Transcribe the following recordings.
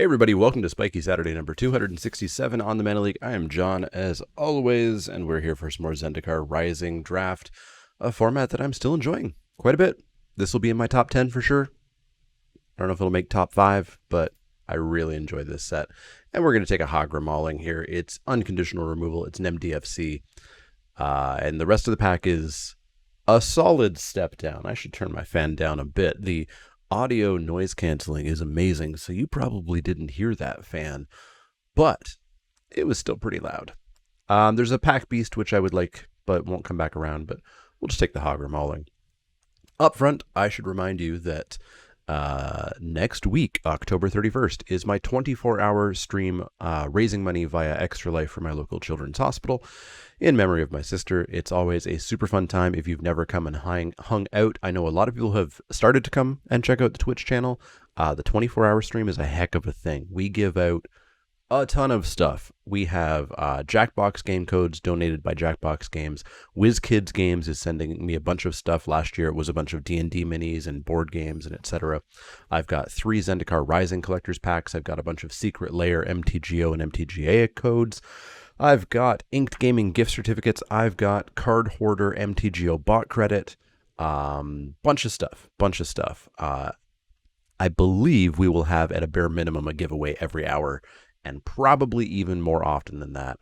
Hey everybody, welcome to Spikey Saturday number 267 on the Mana League. I am John as always, and we're here for some more Zendikar Rising Draft, a format that I'm still enjoying quite a bit. This will be in my top 10 for sure. I don't know if it'll make top 5, but I really enjoy this set. And we're going to take a Hagra Mauling here. It's unconditional removal, it's an MDFC, and the rest of the pack is a solid step down. I should turn my fan down a bit. The audio noise canceling is amazing, so you probably didn't hear that fan, but it was still pretty loud. There's a pack beast which I would like, but won't come back around, but we'll just take the Hagra Mauling. Up front, I should remind you that next week, October 31st, is my 24-hour stream raising money via Extra Life for my local children's hospital in memory of my sister. It's always a super fun time if you've never come and hung out. I know a lot of people have started to come and check out the Twitch channel. The 24-hour stream is a heck of a thing. We give out a ton of stuff. We have Jackbox game codes donated by Jackbox Games. WizKids Games is sending me a bunch of stuff. Last year it was a bunch of D&D minis and board games and etc. I've got 3 Zendikar Rising collectors packs. I've got a bunch of Secret Lair MTGO and MTGA codes. I've got Inked Gaming gift certificates. I've got Card Hoarder MTGO bot credit. Bunch of stuff. I believe we will have at a bare minimum a giveaway every hour, and probably even more often than that.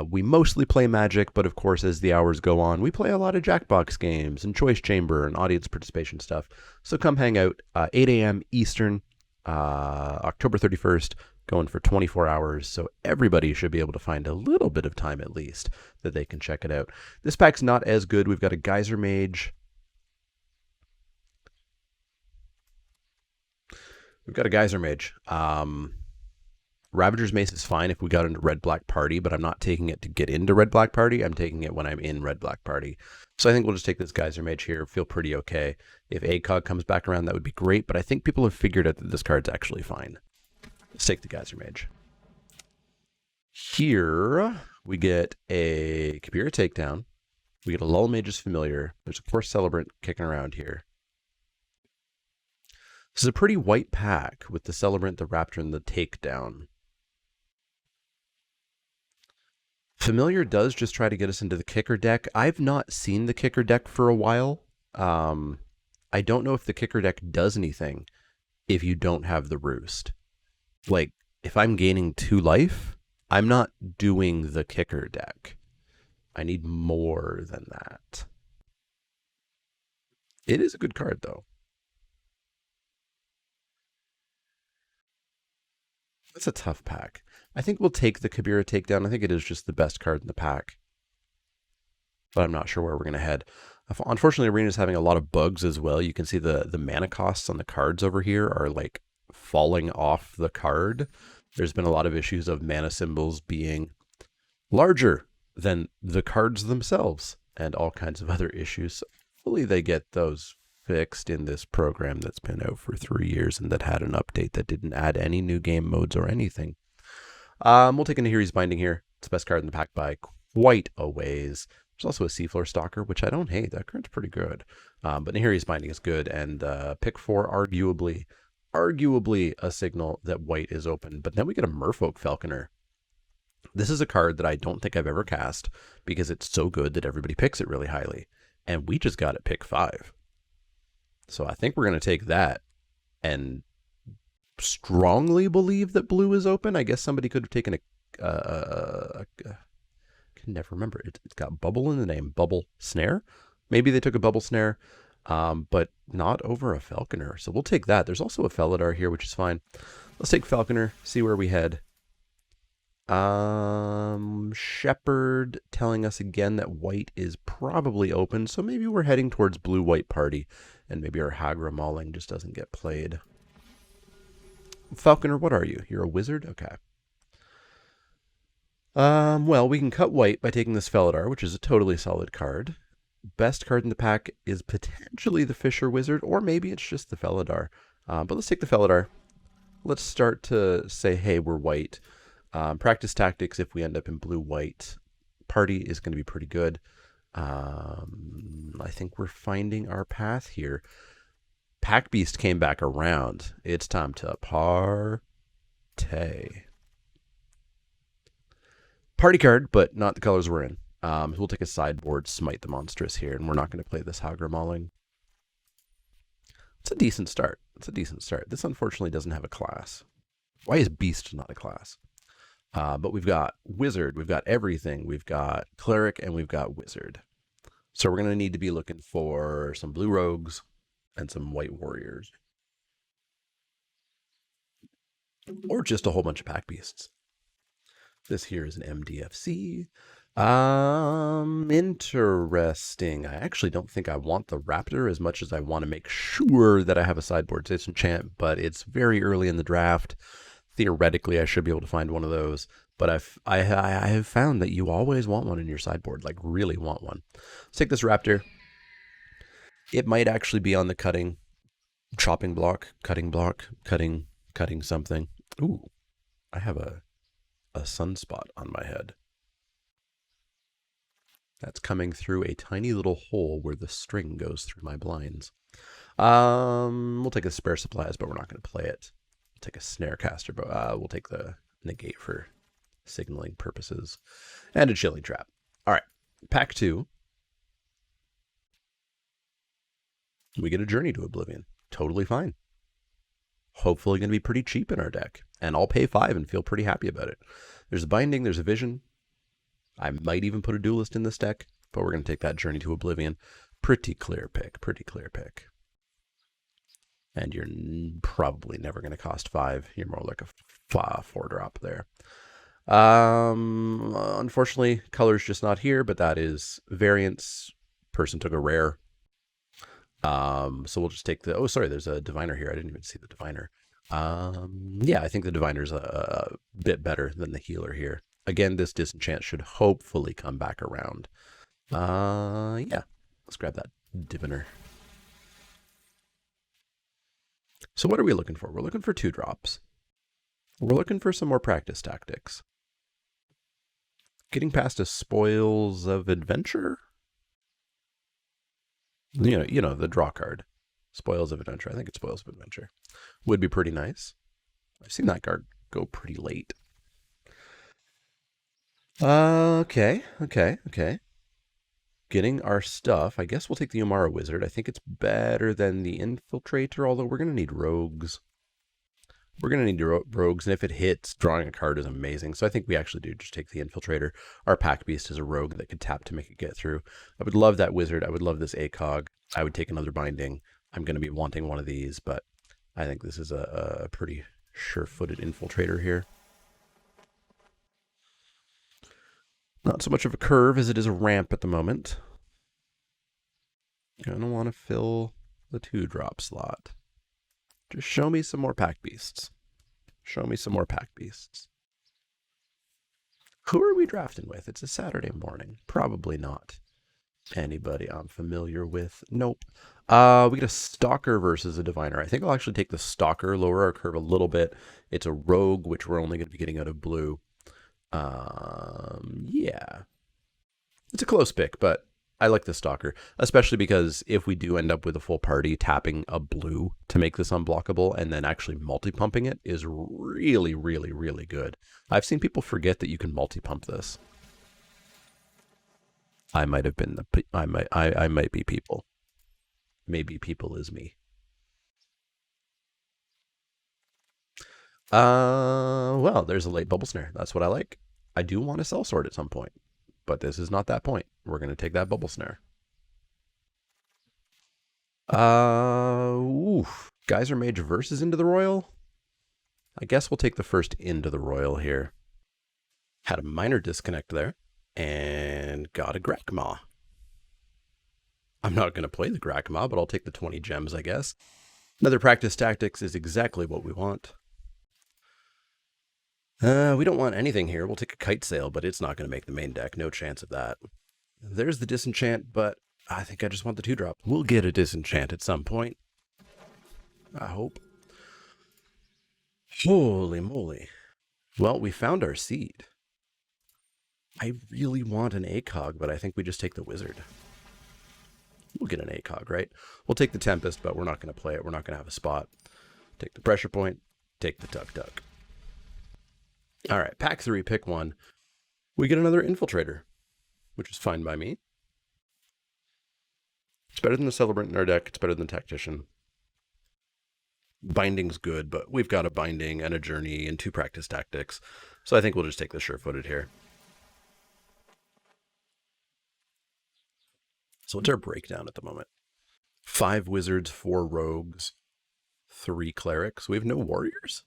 We mostly play Magic, but of course, as the hours go on, we play a lot of Jackbox games and Choice Chamber and audience participation stuff. So come hang out, 8 a.m. Eastern, October 31st, going for 24 hours. So everybody should be able to find a little bit of time at least that they can check it out. This pack's not as good. We've got a Geyser Mage. Ravager's Mace is fine if we got into Red-Black Party, but I'm not taking it to get into Red-Black Party. I'm taking it when I'm in Red-Black Party. So I think we'll just take this Geyser Mage here, feel pretty okay. If ACOG comes back around, that would be great, but I think people have figured out that this card's actually fine. Let's take the Geyser Mage. Here, we get a Kabira Takedown. We get a Lull Mage's Familiar. There's a Force Celebrant kicking around here. This is a pretty white pack with the Celebrant, the Raptor, and the Takedown. Familiar does just try to get us into the kicker deck. I've not seen the kicker deck for a while. I don't know if the kicker deck does anything if you don't have the Roost. Like, if I'm gaining 2 life, I'm not doing the kicker deck. I need more than that. It is a good card, though. That's a tough pack. I think we'll take the Kabira Takedown. I think it is just the best card in the pack. But I'm not sure where we're going to head. Unfortunately, Arena's having a lot of bugs as well. You can see the mana costs on the cards over here are like falling off the card. There's been a lot of issues of mana symbols being larger than the cards themselves and all kinds of other issues. So hopefully they get those fixed in this program that's been out for 3 years and that had an update that didn't add any new game modes or anything. We'll take a Nahiri's Binding here. It's the best card in the pack by quite a ways. There's also a Seafloor Stalker, which I don't hate. That card's pretty good. But Nahiri's Binding is good, and pick 4, arguably a signal that white is open. But then we get a Merfolk Falconer. This is a card that I don't think I've ever cast because it's so good that everybody picks it really highly. And we just got it pick 5. So I think we're going to take that and strongly believe that blue is open. I guess somebody could have taken I can never remember. It's got bubble in the name. Bubble Snare. Maybe they took a Bubble Snare, but not over a Falconer. So we'll take that. There's also a Felidar here, which is fine. Let's take Falconer, see where we head. Shepherd telling us again that white is probably open, so maybe we're heading towards blue-white party, and maybe our Hagra Mauling just doesn't get played. Falconer, what are you? You're a wizard? Okay. Well, we can cut white by taking this Felidar, which is a totally solid card. Best card in the pack is potentially the Fisher Wizard, or maybe it's just the Felidar. But let's take the Felidar. Let's start to say, hey, we're white. Practice tactics if we end up in blue-white. Party is going to be pretty good. I think we're finding our path here. Pack Beast came back around. It's time to party. Party card, but not the colors we're in. We'll take a sideboard Smite the Monstrous here, and we're not going to play this Hagra Mauling. It's a decent start. This unfortunately doesn't have a class. Why is Beast not a class? But we've got Wizard, we've got everything. We've got Cleric, and we've got Wizard. So we're going to need to be looking for some blue rogues and some white warriors. Or just a whole bunch of pack beasts. This here is an MDFC. Interesting. I actually don't think I want the Raptor as much as I want to make sure that I have a sideboard disenchant, but it's very early in the draft. Theoretically, I should be able to find one of those, but I have found that you always want one in your sideboard, like really want one. Let's take this Raptor. It might actually be on the cutting block, cutting something. Ooh, I have a sunspot on my head. That's coming through a tiny little hole where the string goes through my blinds. We'll take a spare supplies, but we're not going to play it. We'll take a snare caster, but we'll take the negate for signaling purposes. And a chilling trap. All right, pack 2. We get a Journey to Oblivion. Totally fine. Hopefully going to be pretty cheap in our deck. And I'll pay 5 and feel pretty happy about it. There's a Binding, there's a Vision. I might even put a Duelist in this deck, but we're going to take that Journey to Oblivion. Pretty clear pick. And you're probably never going to cost 5. You're more like a 4-drop there. Unfortunately, color's just not here, but that is variance. Person took a rare. So we'll just take the... Oh, sorry, there's a Diviner here. I didn't even see the Diviner. Yeah, I think the Diviner's a bit better than the Healer here. Again, this Disenchant should hopefully come back around. Yeah, let's grab that Diviner. So what are we looking for? We're looking for 2-drops. We're looking for some more practice tactics. Getting past a Spoils of Adventure? You know, the draw card. Spoils of Adventure. I think it's Spoils of Adventure. Would be pretty nice. I've seen that card go pretty late. Okay. Getting our stuff. I guess we'll take the Umara Wizard. I think it's better than the Infiltrator, although we're going to need rogues. And if it hits, drawing a card is amazing. So I think we actually do just take the Infiltrator. Our Pack Beast is a rogue that could tap to make it get through. I would love that Wizard. I would love this ACOG. I would take another Binding. I'm going to be wanting one of these, but I think this is a pretty sure-footed Infiltrator here. Not so much of a curve as it is a ramp at the moment. Gonna want to fill the 2-drop slot. Just show me some more Pack Beasts. Who are we drafting with? It's a Saturday morning. Probably not anybody I'm familiar with. Nope. We get a Stalker versus a Diviner. I think I'll actually take the Stalker, lower our curve a little bit. It's a rogue, which we're only going to be getting out of blue. Yeah. It's a close pick, but I like the Stalker, especially because if we do end up with a full party, tapping a blue to make this unblockable and then actually multi-pumping it is really, really, really good. I've seen people forget that you can multi-pump this. I might have been I might be people. Maybe people is me. Well, there's a late Bubble Snare. That's what I like. I do want to Sellsword at some point, but this is not that point. We're going to take that Bubble Snare. Geyser Mage versus Into the Royal. I guess we'll take the first Into the Royal here. Had a minor disconnect there, and got a Grakmaw. I'm not going to play the Grakmaw, but I'll take the 20 gems, I guess. Another practice tactics is exactly what we want. We don't want anything here. We'll take a Kite Sail, but it's not going to make the main deck. No chance of that. There's the Disenchant, but I think I just want the 2-drop. We'll get a Disenchant at some point. I hope. Holy moly. Well, we found our seed. I really want an ACOG, but I think we just take the Wizard. We'll get an ACOG, right? We'll take the Tempest, but we're not going to play it. We're not going to have a spot. Take the Pressure Point. Take the Tuk Tuk. All right, pack 3, pick 1. We get another Infiltrator, which is fine by me. It's better than the Celebrant in our deck. It's better than Tactician. Binding's good, but we've got a Binding and a Journey and 2 practice tactics. So I think we'll just take the sure-footed here. So what's our breakdown at the moment? 5 wizards, 4 rogues, 3 clerics. We have no warriors?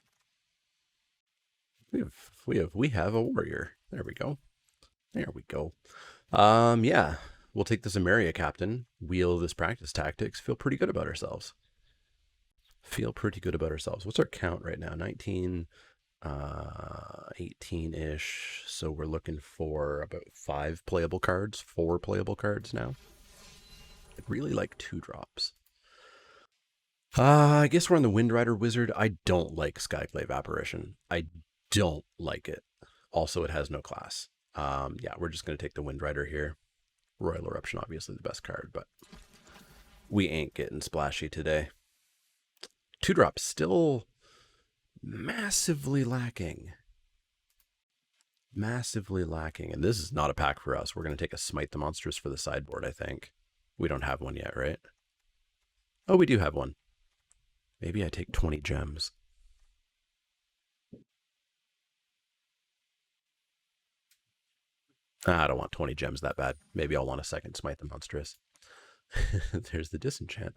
We have a warrior. There we go. There we go. Yeah. We'll take the Zemeria captain, wheel this practice tactics, feel pretty good about ourselves. What's our count right now? 19, 18-ish. So we're looking for about 4 playable cards now. I'd really like 2 drops. I guess we're on the Windrider Wizard. I don't like Skyclave Apparition. I don't like it. Also, it has no class. Yeah, we're just going to take the Windrider here. Royal Eruption, obviously the best card, but we ain't getting splashy today. 2 drops still massively lacking. And this is not a pack for us. We're going to take a Smite the Monstrous for the sideboard, I think. We don't have one yet, right? Oh, we do have one. Maybe I take 20 gems. I don't want 20 gems that bad. Maybe I'll want a second Smite the Monstrous. There's the Disenchant.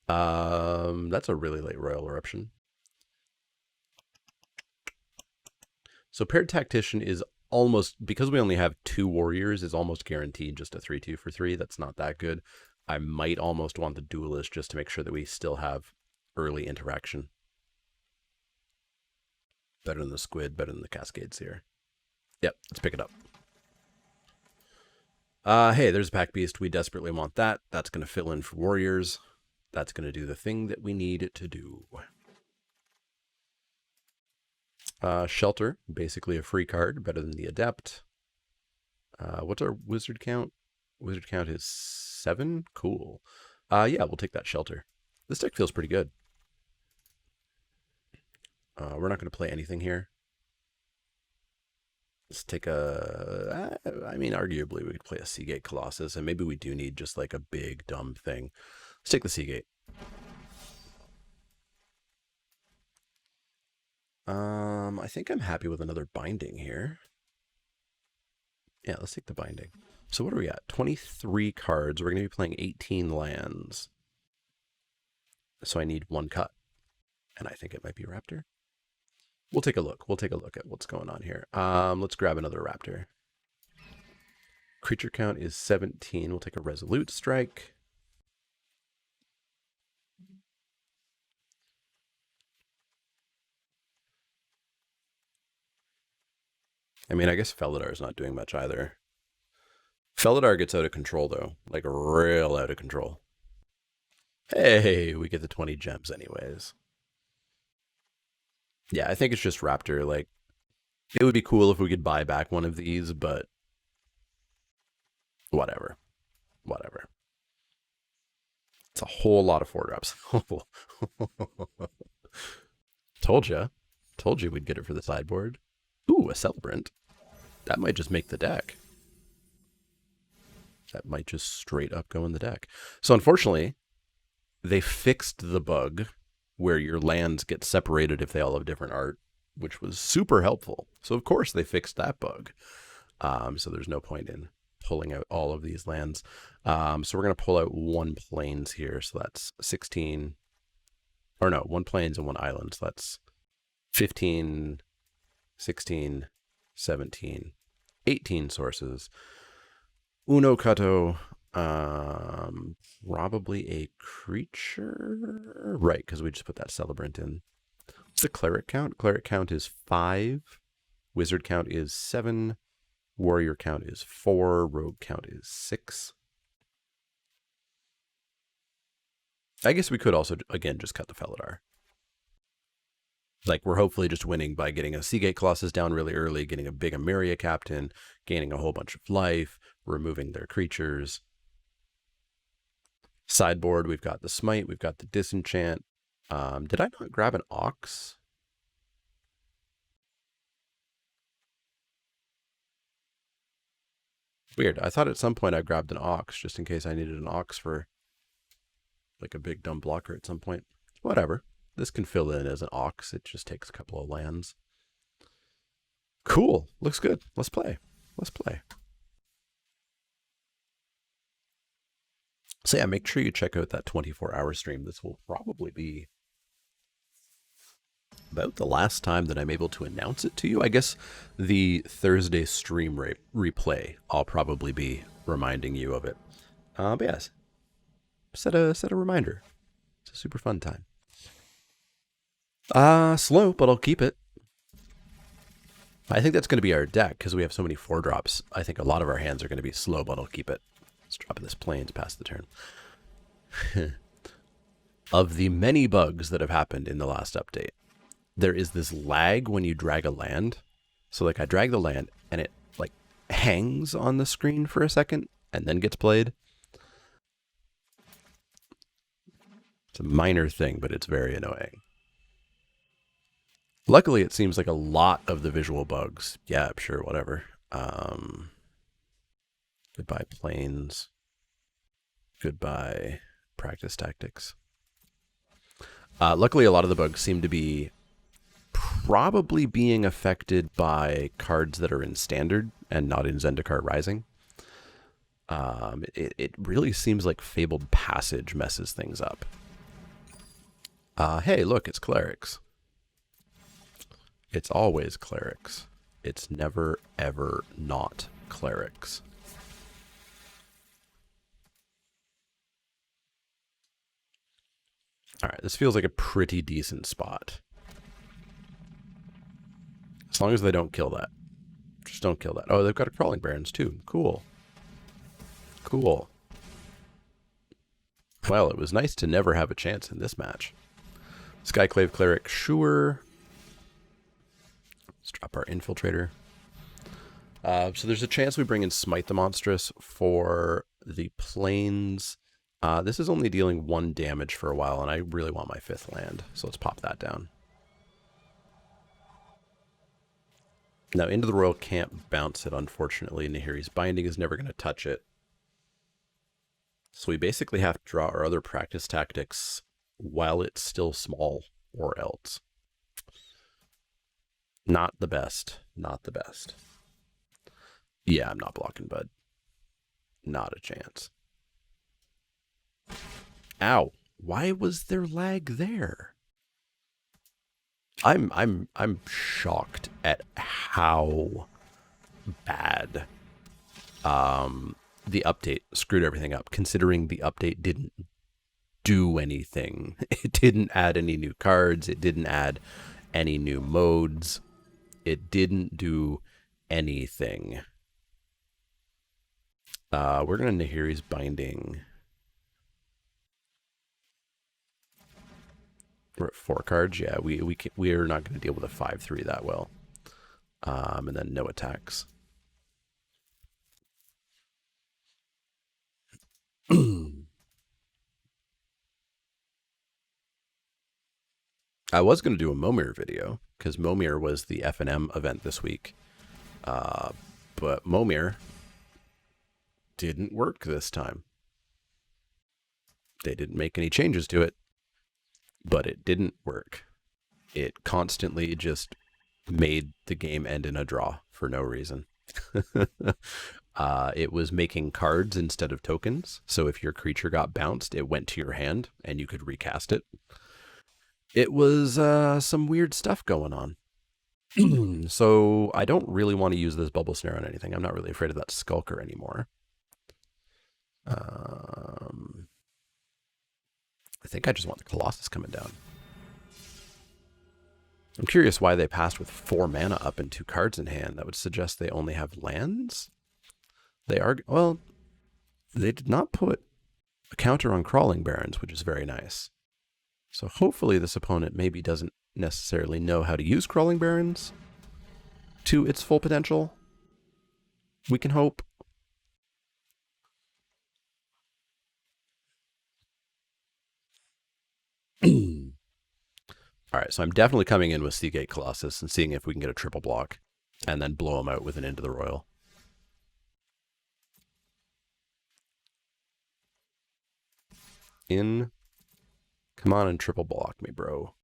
That's a really late Royal Eruption. So Paired Tactician is almost, because we only have 2 warriors, is almost guaranteed just a 3/2 for 3. That's not that good. I might almost want the Duelist just to make sure that we still have early interaction. Better than the Squid, better than the Cascade Seer. Yep, let's pick it up. Hey, there's a Pack Beast. We desperately want that. That's going to fill in for warriors. That's going to do the thing that we need it to do. Shelter, basically a free card, better than the Adept. What's our wizard count? Wizard count is 7? Cool. Yeah, we'll take that Shelter. This deck feels pretty good. We're not going to play anything here. Let's take a... I mean, arguably, we could play a Seagate Colossus, and maybe we do need just like a big, dumb thing. Let's take the Seagate. I think I'm happy with another Binding here. Yeah, let's take the Binding. So what are we at? 23 cards. We're going to be playing 18 lands. So I need 1 cut. And I think it might be Raptor. We'll take a look. We'll take a look at what's going on here. Let's grab another Raptor. Creature count is 17. We'll take a Resolute Strike. I mean, I guess Felidar's not doing much either. Felidar gets out of control, though. Like, real out of control. Hey, we get the 20 gems anyways. Yeah, I think it's just Raptor. Like, it would be cool if we could buy back one of these, but whatever. Whatever. It's a whole lot of 4 drops. Told you. Told you we'd get it for the sideboard. Ooh, a Celebrant. That might just make the deck. That might just straight up go in the deck. So unfortunately, they fixed the bug where your lands get separated if they all have different art, which was super helpful. So of course they fixed that bug. So there's no point in pulling out all of these lands. So we're going to pull out 1 plains here. So that's 16, or no, 1 plains and 1 island. So that's 15, 16, 17, 18 sources. Uno Kato, probably a creature, right? Because we just put that Celebrant in. What's the cleric count? Cleric count is 5. Wizard count is 7. Warrior count is 4. Rogue count is 6. I guess we could also, again, just cut the Felidar. Like, we're hopefully just winning by getting a Seagate Colossus down really early, getting a big Emeria Captain, gaining a whole bunch of life, removing their creatures. Sideboard, we've got the Smite, we've got the Disenchant. Did I not grab an Ox? Weird. I thought at some point I grabbed an Ox just in case I needed an Ox for like a big dumb blocker at some point. Whatever. This can fill in as an Ox. It just takes a couple of lands. Cool. Looks good. Let's play. Let's play. So yeah, make sure you check out that 24-hour stream. This will probably be about the last time that I'm able to announce it to you. I guess the Thursday stream replay, I'll probably be reminding you of it. But yes, set a reminder. It's a super fun time. Slow, but I'll keep it. I think that's going to be our deck because we have so many 4-drops. I think a lot of our hands are going to be slow, but I'll keep it. Let's drop this Plains past the turn. Of the many bugs that have happened in the last update, there is this lag when you drag a land. So like I drag the land and it like hangs on the screen for a second and then gets played. It's a minor thing, but it's very annoying. Luckily, it seems like a lot of the visual bugs. Yeah, sure, whatever. Goodbye Plains. Goodbye practice tactics. Luckily, a lot of the bugs seem to be probably being affected by cards that are in Standard and not in Zendikar Rising. It really seems like Fabled Passage messes things up. Hey, look, it's Clerics. It's always Clerics. It's never, ever not Clerics. All right, this feels like a pretty decent spot. As long as they don't kill that. Just don't kill that. Oh, they've got a Crawling Barrens too. Cool. Cool. Well, it was nice to never have a chance in this match. Skyclave Cleric, sure. Let's drop our Infiltrator. So there's a chance we bring in Smite the Monstrous for the Plains. This is only dealing 1 damage for a while, and I really want my 5th land, so let's pop that down. Now, Into the Royal can't bounce it, unfortunately. Nahiri's Binding is never going to touch it. So we basically have to draw our other practice tactics while it's still small, or else. Not the best. Not the best. Yeah, I'm not blocking Bud. Not a chance. Ow. Why was there lag there? I'm shocked at how bad the update screwed everything up, considering the update didn't do anything. It didn't add any new cards, it didn't add any new modes. It didn't do anything. We're gonna Nahiri's Binding. We're at 4 cards. Yeah, we're not going to deal with a 5/3 that well. And then no attacks. I was going to do a Momir video because Momir was the F&M event this week. But Momir didn't work this time. They didn't make any changes to it. But it didn't work. It constantly just made the game end in a draw for no reason. It was making cards instead of tokens. So if your creature got bounced, it went to your hand and you could recast it. It was some weird stuff going on. So I don't really want to use this Bubble Snare on anything. I'm not really afraid of that Skulker anymore. I think I just want the Colossus coming down. I'm curious why they passed with 4 mana up and 2 cards in hand. That would suggest they only have lands? They are, well, they did not put a counter on Crawling Barrens, which is very nice. So hopefully this opponent maybe doesn't necessarily know how to use Crawling Barrens to its full potential. We can hope. All right, so I'm definitely coming in with Seagate Colossus and seeing if we can get a triple block and then blow him out with an Into the Royal. In. Come on and triple block me, bro.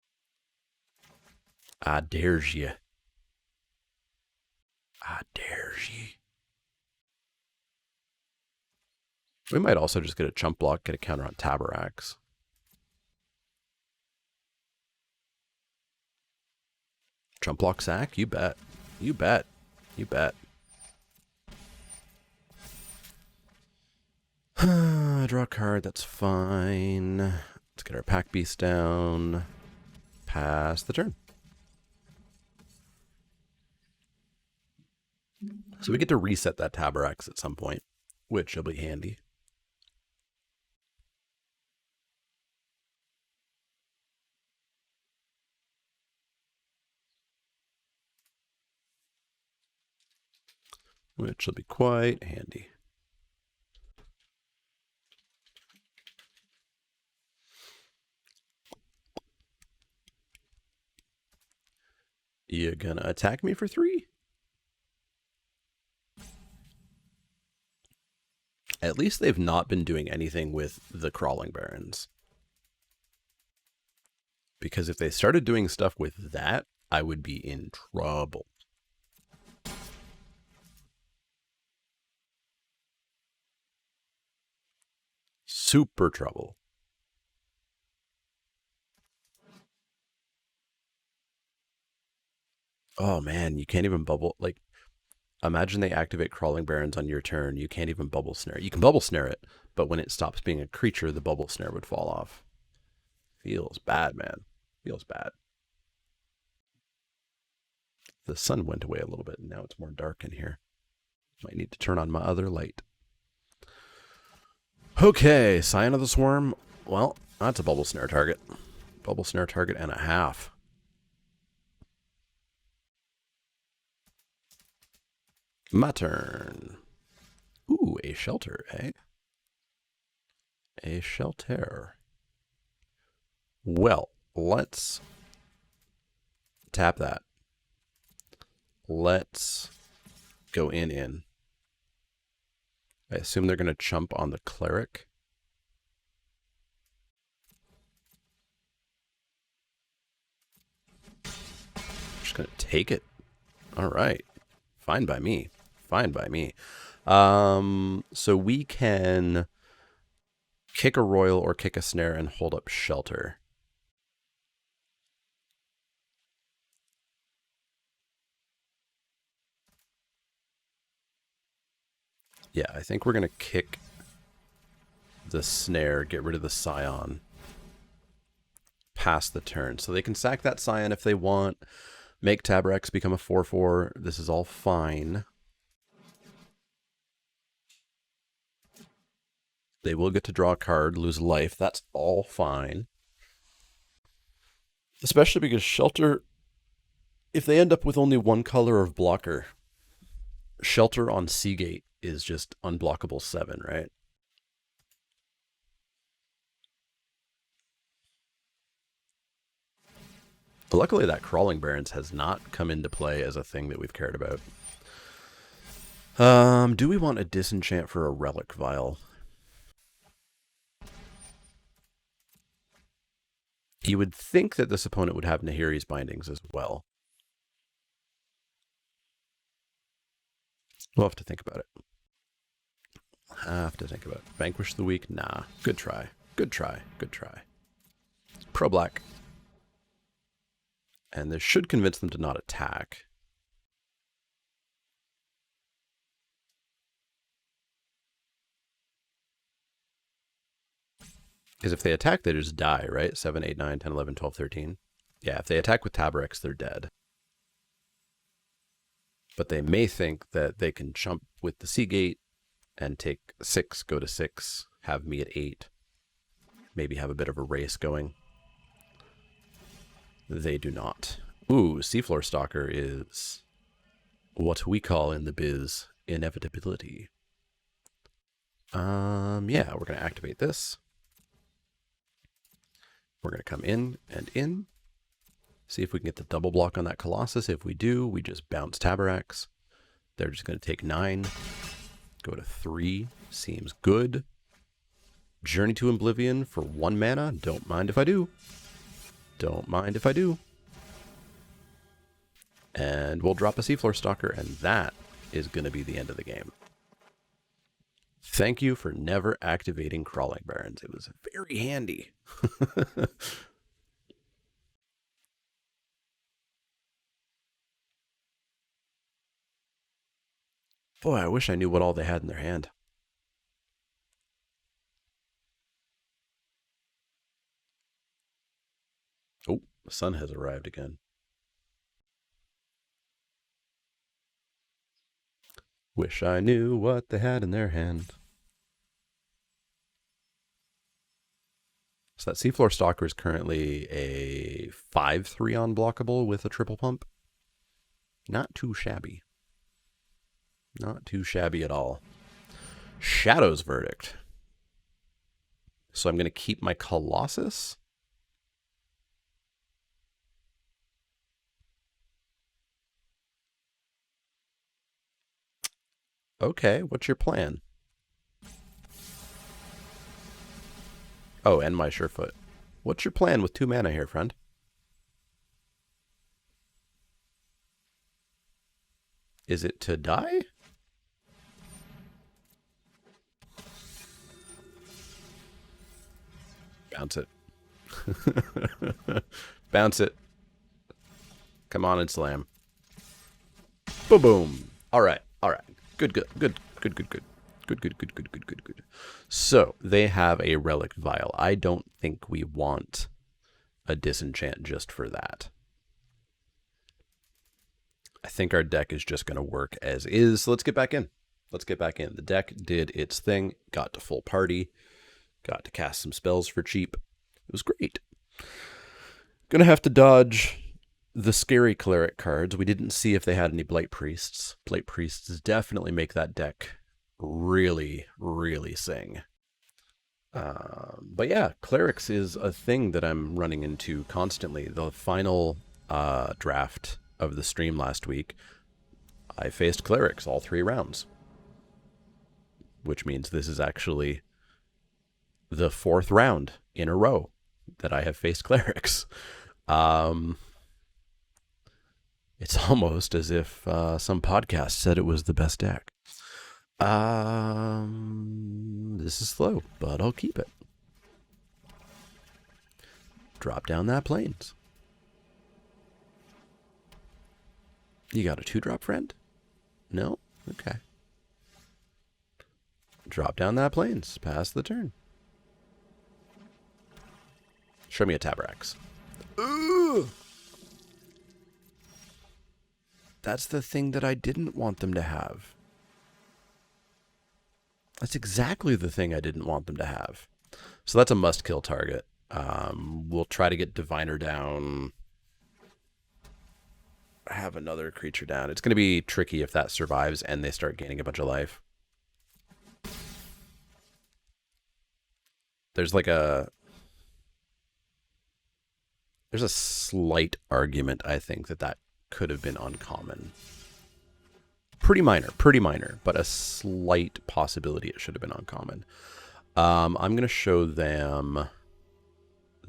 I dares you. I dares you. We might also just get a chump block, get a counter on Tabarax. Chump block sack? You bet. You bet. You bet. Draw a card, that's fine. Let's get our pack beast down. Pass the turn. So we get to reset that Tabarax at some point, which will be handy. Which will be quite handy. You gonna attack me for 3? At least they've not been doing anything with the Crawling Barrens. Because if they started doing stuff with that, I would be in trouble. Super trouble. Oh man, you can't even bubble. Like, imagine they activate Crawling Barrens on your turn. You can't even bubble snare. You can bubble snare it, but when it stops being a creature, the bubble snare would fall off. Feels bad, man. Feels bad. The sun went away a little bit, and now it's more dark in here. Might need to turn on my other light. Okay, Scion of the Swarm. Well, that's a bubble snare target. Bubble snare target and a half. My turn. Ooh, a shelter, eh? A shelter. Well, let's tap that. Let's go in. I assume they're going to chump on the cleric. Just going to take it. All right. Fine by me. Fine by me. So we can kick a royal or kick a snare and hold up shelter. Yeah, I think we're going to kick the snare, get rid of the Scion, pass the turn. So they can sack that Scion if they want, make Tabarax become a 4/4. This is all fine. They will get to draw a card, lose life. That's all fine. Especially because Shelter, if they end up with only one color of blocker, Shelter on Seagate is just unblockable 7, right? But luckily that Crawling Barrens has not come into play as a thing that we've cared about. Do we want a disenchant for a Relic Vial? You would think that this opponent would have Nahiri's Bindings as well. We'll have to think about it. Have to think about it. Vanquish the Weak? Nah. Good try. Good try. Good try. Pro Black. And this should convince them to not attack. Because if they attack, they just die, right? 7, 8, 9, 10, 11, 12, 13. Yeah, if they attack with Tabarax, they're dead. But they may think that they can jump with the Seagate and take 6, go to 6, have me at 8. Maybe have a bit of a race going. They do not. Ooh, Seafloor Stalker is what we call in the biz inevitability. Yeah, we're going to activate this. We're going to come in and in. See if we can get the double block on that Colossus. If we do, we just bounce Tabarax. They're just going to take 9. Go to 3. Seems good. Journey to Oblivion for 1 mana. Don't mind if I do. Don't mind if I do. And we'll drop a Seafloor Stalker, and that is going to be the end of the game. Thank you for never activating Crawling Barrens. It was very handy. Boy, I wish I knew what all they had in their hand. Oh, the sun has arrived again. Wish I knew what they had in their hand. So that Seafloor Stalker is currently a 5/3 unblockable with a triple pump. Not too shabby. Not too shabby at all. Shadow's Verdict. So I'm going to keep my Colossus. Okay, what's your plan? Oh, and my Surefoot. What's your plan with 2 mana here, friend? Is it to die? Bounce it. Bounce it. Come on and slam. Boom, boom. All right, all right. Good. So, they have a Relic Vial. I don't think we want a Disenchant just for that. I think our deck is just going to work as is. So let's get back in. Let's get back in. The deck did its thing, got to full party, got to cast some spells for cheap. It was great. Gonna have to dodge the scary cleric cards. We didn't see if they had any Blight Priests. Blight Priests definitely make that deck really, really sing. But yeah, clerics is a thing that I'm running into constantly. The final draft of the stream last week, I faced clerics all 3 rounds. Which means this is actually the 4th round in a row that I have faced clerics. It's almost as if some podcast said it was the best deck. This is slow, but I'll keep it. Drop down that Plains. You got a 2-drop, friend? No? Okay. Drop down that Plains. Pass the turn. Show me a Tabrax. Ooh! That's the thing that I didn't want them to have. That's exactly the thing I didn't want them to have. So that's a must-kill target. We'll try to get Diviner down. Have another creature down. It's going to be tricky if that survives and they start gaining a bunch of life. There's like a... There's a slight argument, I think, that could have been uncommon. Pretty minor, but a slight possibility it should have been uncommon. I'm going to show them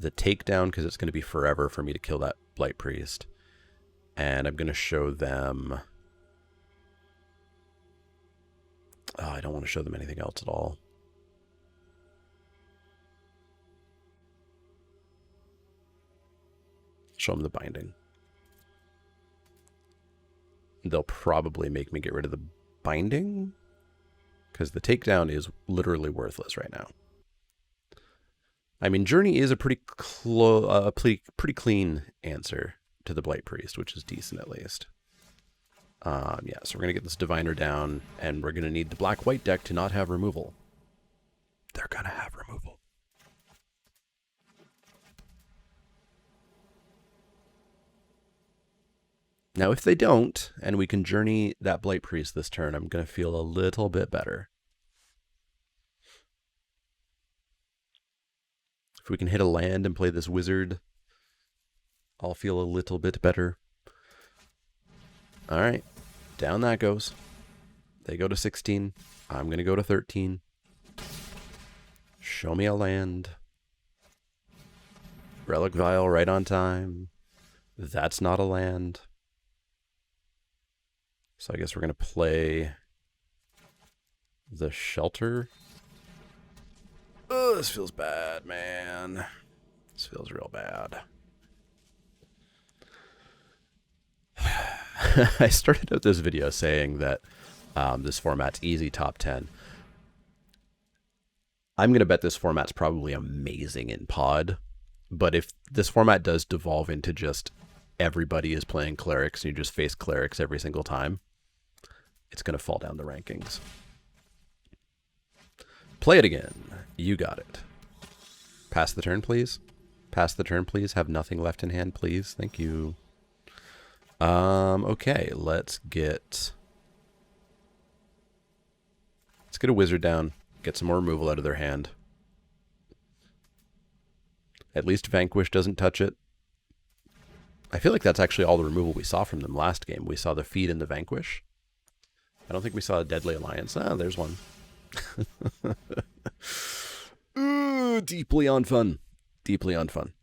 the takedown because it's going to be forever for me to kill that Blight Priest. And I'm going to show them... Oh, I don't want to show them anything else at all. Show them the binding. They'll probably make me get rid of the binding because the takedown is literally worthless right now. I mean, Journey is a pretty clean answer to the Blight Priest, which is decent at least. Yeah, so we're going to get this Diviner down, and we're going to need the black-white deck to not have removal. They're going to have removal. Now, if they don't, and we can Journey that Blight Priest this turn, I'm going to feel a little bit better. If we can hit a land and play this Wizard, I'll feel a little bit better. All right, down that goes. They go to 16. I'm going to go to 13. Show me a land. Relic Vial right on time. That's not a land. So I guess we're going to play the Shelter. Oh, this feels bad, man. This feels real bad. I started out this video saying that this format's easy top 10. I'm going to bet this format's probably amazing in pod. But if this format does devolve into just everybody is playing clerics and you just face clerics every single time, it's going to fall down the rankings. Play it again. You got it. Pass the turn, please. Pass the turn, please. Have nothing left in hand, please. Thank you. Okay, let's get a wizard down. Get some more removal out of their hand. At least Vanquish doesn't touch it. I feel like that's actually all the removal we saw from them last game. We saw the Feed and the Vanquish. I don't think we saw a Deadly Alliance. Ah, there's one. Ooh, deeply on fun. Deeply on fun.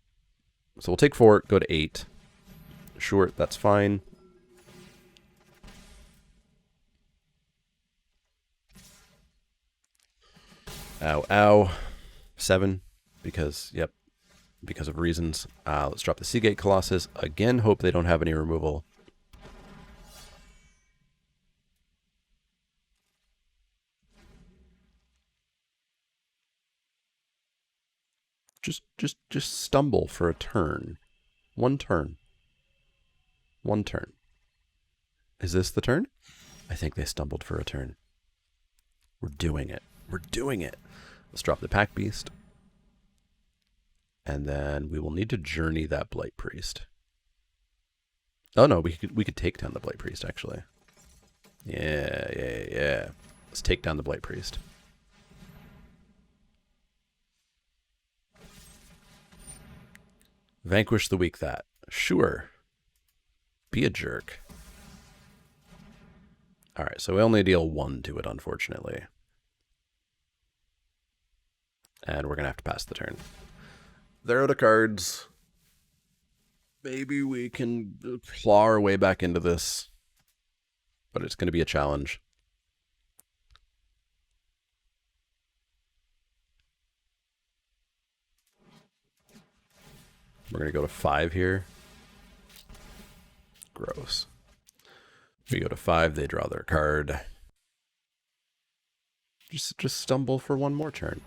So we'll take 4, go to 8. Sure, that's fine. Ow, ow. 7, because, yep, because of reasons. Let's drop the Seagate Colossus. Again, hope they don't have any removal. Just stumble for a turn. One turn. One turn. Is this the turn? I think they stumbled for a turn. We're doing it. We're doing it. Let's drop the Pack Beast. And then we will need to journey that Blight Priest. Oh no, we could take down the Blight Priest actually. Yeah. Let's take down the Blight Priest. Vanquish the weak that. Sure. Be a jerk. Alright, so we only deal 1 to it, unfortunately. And we're going to have to pass the turn. They're out of cards. Maybe we can claw our way back into this. But it's going to be a challenge. We're going to go to 5 here. Gross. We go to 5, they draw their card. Just stumble for one more turn.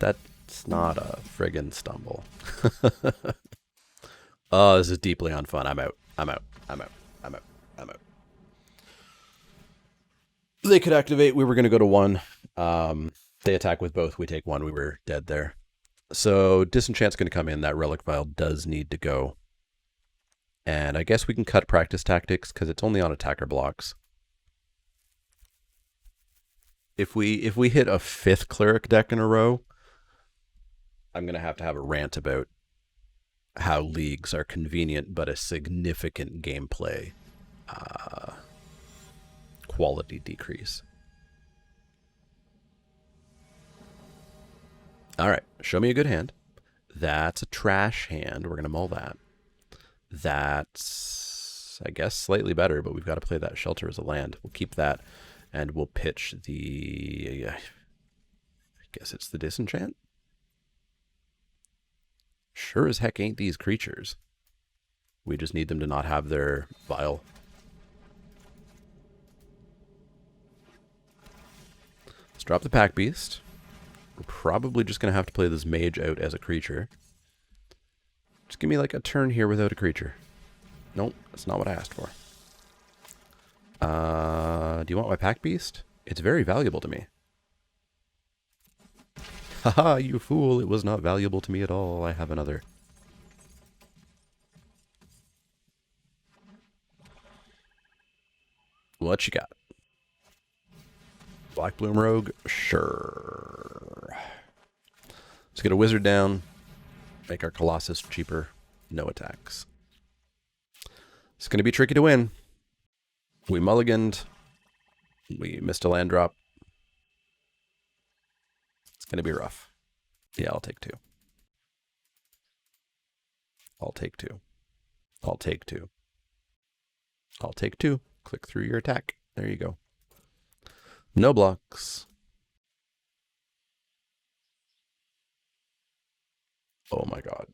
That's not a friggin' stumble. Oh, this is deeply on fun. I'm out. They could activate. We were going to go to 1. They attack with both. We take 1. We were dead there. So Disenchant's going to come in. That Relic Vial does need to go. And I guess we can cut Practice Tactics because it's only on attacker blocks. If we hit a 5th Cleric deck in a row, I'm going to have a rant about how leagues are convenient but a significant gameplay quality decrease. All right, show me a good hand. That's a trash hand. We're going to mull that. That's, I guess, slightly better, but we've got to play that Shelter as a land. We'll keep that, and we'll pitch the... I guess it's the Disenchant? Sure as heck ain't these creatures. We just need them to not have their vial. Let's drop the Pack Beast. We're probably just going to have to play this Mage out as a creature. Just give me like a turn here without a creature. Nope, that's not what I asked for. Do you want my Pack Beast? It's very valuable to me. Haha, you fool. It was not valuable to me at all. I have another. What you got? Black Bloom Rogue? Sure. Let's get a wizard down. Make our Colossus cheaper. No attacks. It's going to be tricky to win. We mulliganed. We missed a land drop. It's going to be rough. Yeah, I'll take 2. I'll take 2. I'll take 2. I'll take 2. Click through your attack. There you go. No blocks. Oh my god.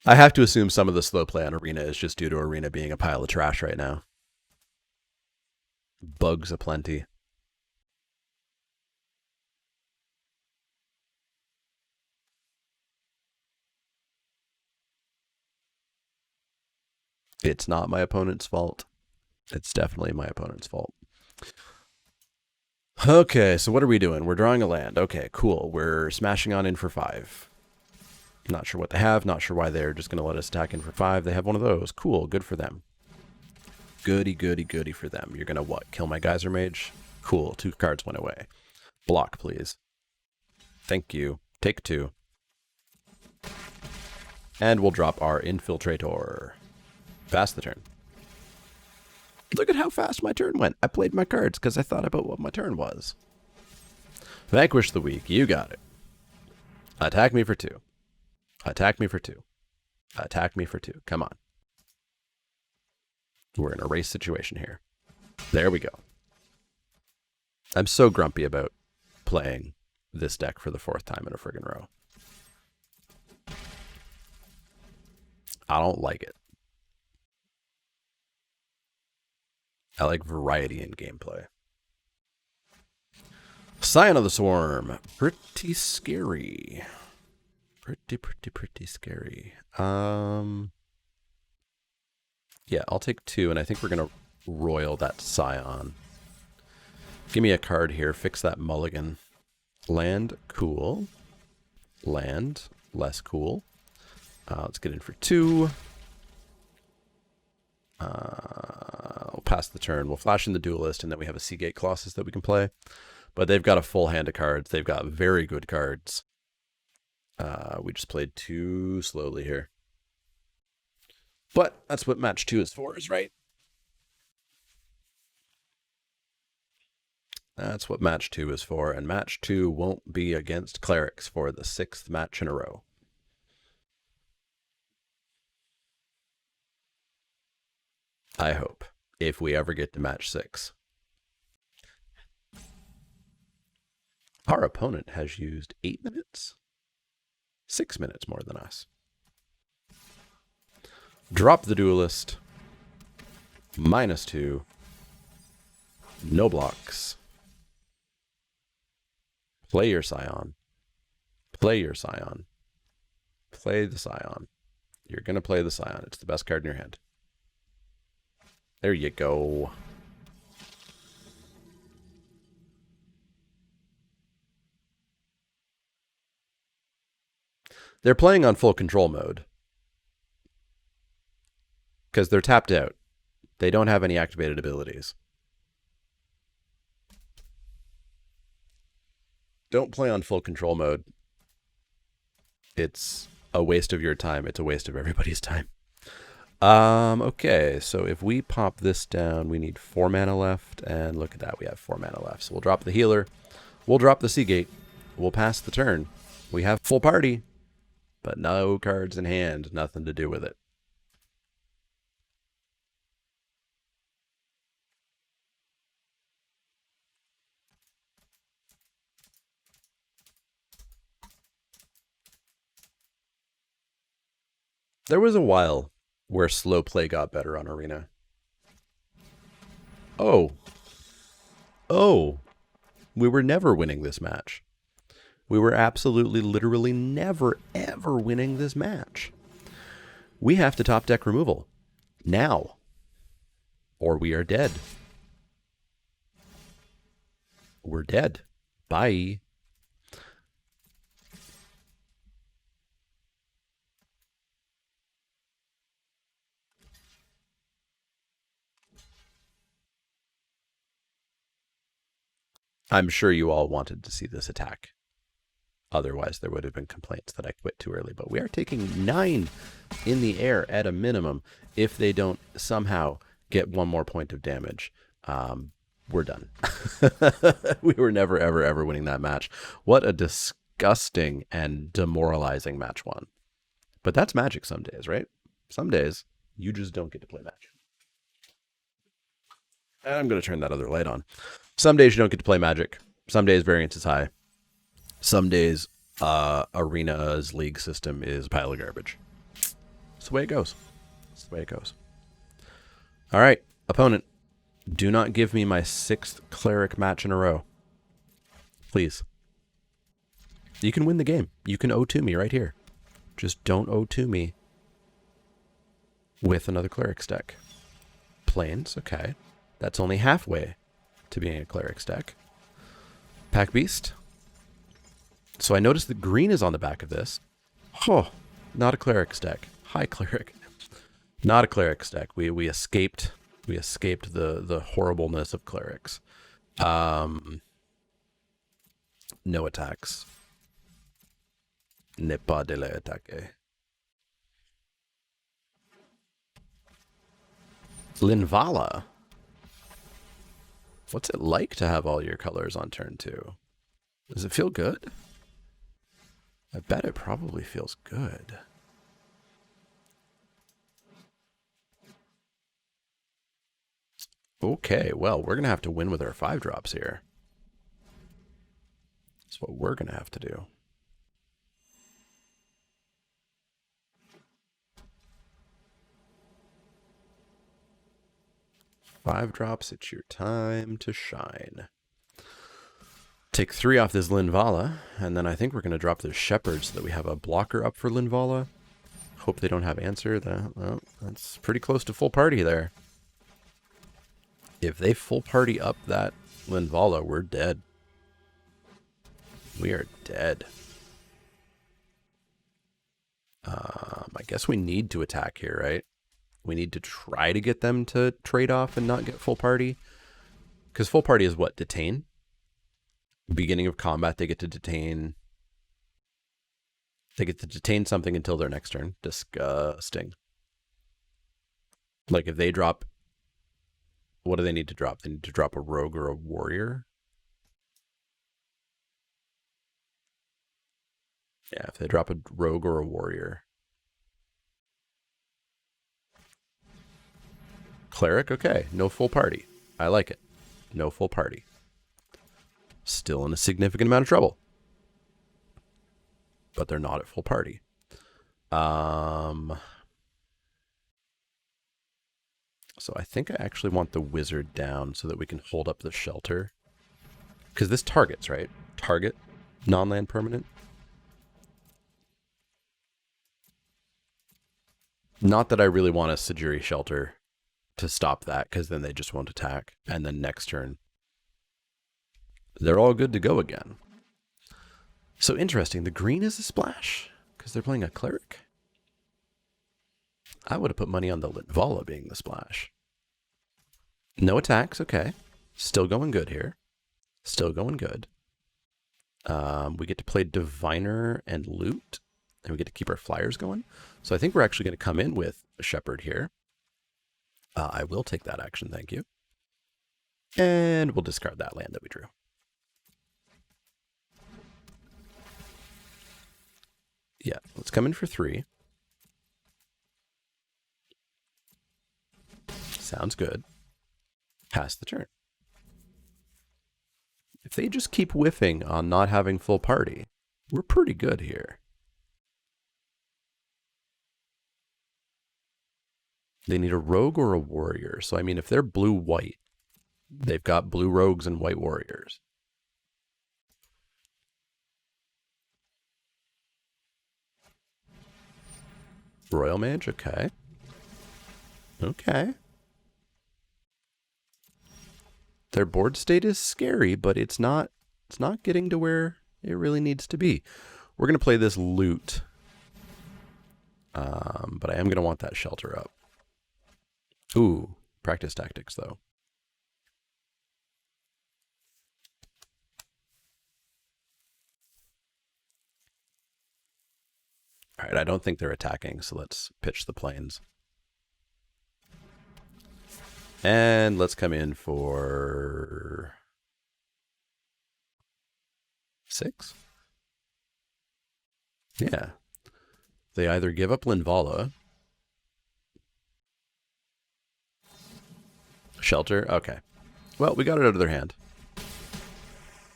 I have to assume some of the slow play on Arena is just due to Arena being a pile of trash right now. Bugs aplenty. It's not my opponent's fault. It's definitely my opponent's fault. Okay, so what are we doing? We're drawing a land. Okay, cool. We're smashing on in for 5. Not sure what they have. Not sure why they're just going to let us attack in for 5. They have one of those. Cool. Good for them. Goody, goody, goody for them. You're going to what? Kill my Geyser Mage? Cool. 2 cards went away. Block, please. Thank you. Take 2. And we'll drop our Infiltrator. Pass the turn. Look at how fast my turn went. I played my cards because I thought about what my turn was. Vanquish the weak. You got it. Attack me for 2. Attack me for 2. Attack me for 2. Come on. We're in a race situation here. There we go. I'm so grumpy about playing this deck for the 4th time in a friggin' row. I don't like it. I like variety in gameplay. Scion of the Swarm. Pretty scary. Pretty scary. Yeah, I'll take 2, and I think we're going to royal that Scion. Give me a card here. Fix that mulligan. Land, cool. Land, less cool. Let's get in for 2. We'll pass the turn. We'll flash in the Duelist, and then we have a Seagate Colossus that we can play. But they've got a full hand of cards. They've got very good cards. We just played too slowly here. But that's what match 2 is for, is right? That's what match 2 is for, and match 2 won't be against Clerics for the 6th match in a row. I hope, if we ever get to match 6. Our opponent has used 8 minutes? 6 minutes more than us. Drop the Duelist. -2. No blocks. Play your Scion. Play your Scion. Play the Scion. You're going to play the Scion. It's the best card in your hand. There you go. They're playing on full control mode. Because they're tapped out. They don't have any activated abilities. Don't play on full control mode. It's a waste of your time. It's a waste of everybody's time. Okay, so if we pop this down, we need 4 mana left, and look at that, we have 4 mana left. So we'll drop the healer, we'll drop the Seagate, we'll pass the turn. We have full party, but no cards in hand, nothing to do with it. There was a while where slow play got better on Arena. Oh, we were never winning this match. We were absolutely, literally never, ever winning this match. We have to top deck removal. Now. Or we are dead. We're dead. Bye. I'm sure you all wanted to see this attack. Otherwise, there would have been complaints that I quit too early. But we are taking 9 in the air at a minimum if they don't somehow get 1 more point of damage. we're done. We were never, ever, ever winning that match. What a disgusting and demoralizing match one. But that's Magic some days, right? Some days, you just don't get to play Magic. And I'm going to turn that other light on. Some days you don't get to play Magic. Some days variance is high. Some days Arena's league system is a pile of garbage. It's the way it goes. It's the way it goes. All right, opponent. Do not give me my 6th cleric match in a row. Please. You can win the game. You can O2 me right here. Just don't O2 me with another cleric's deck. Plains, okay. That's only halfway to being a cleric's deck. Pack Beast. So I noticed that green is on the back of this. Oh, not a cleric's deck. Hi, cleric. Not a cleric's deck. We escaped the horribleness of clerics. No attacks. Ne pas de l'attaquer. Linvala. What's it like to have all your colors on turn 2? Does it feel good? I bet it probably feels good. Okay, well, we're going to have to win with our 5-drops here. That's what we're going to have to do. Five drops, it's your time to shine. Take 3 off this Linvala, and then I think we're going to drop this Shepherd so that we have a blocker up for Linvala. Hope they don't have answer. Well, that's pretty close to full party there. If they full party up that Linvala, we're dead. We are dead. I guess we need to attack here, right? We need to try to get them to trade off and not get full party. Because full party is what? Detain? Beginning of combat, they get to detain. They get to detain something until their next turn. Disgusting. Like if they drop... What do they need to drop? They need to drop a rogue or a warrior. Yeah, if they drop a rogue or a warrior. Cleric, okay. No full party. I like it. No full party. Still in a significant amount of trouble. But they're not at full party. So I think I actually want the wizard down so that we can hold up the shelter. Because this targets, right? Target, non-land permanent. Not that I really want a Sajiri shelter to stop that, because then they just won't attack. And then next turn, they're all good to go again. So interesting. The green is a splash because they're playing a cleric. I would have put money on the Litvala being the splash. No attacks. Okay. Still going good here. Still going good. We get to play Diviner and Loot. And we get to keep our flyers going. So I think we're actually going to come in with a Shepherd here. I will take that action, thank you. And we'll discard that land that we drew. Yeah, let's come in for 3. Sounds good. Pass the turn. If they just keep whiffing on not having full party, we're pretty good here. They need a rogue or a warrior. So, I mean, if they're blue-white, they've got blue rogues and white warriors. Royal Mage, okay. Okay. Their board state is scary, but it's not getting to where it really needs to be. We're going to play this Loot. But I am going to want that shelter up. Ooh, practice tactics, though. All right, I don't think they're attacking, so let's pitch the plains. And let's come in for 6. Yeah. They either give up Linvala. Shelter. Okay. Well, we got it out of their hand.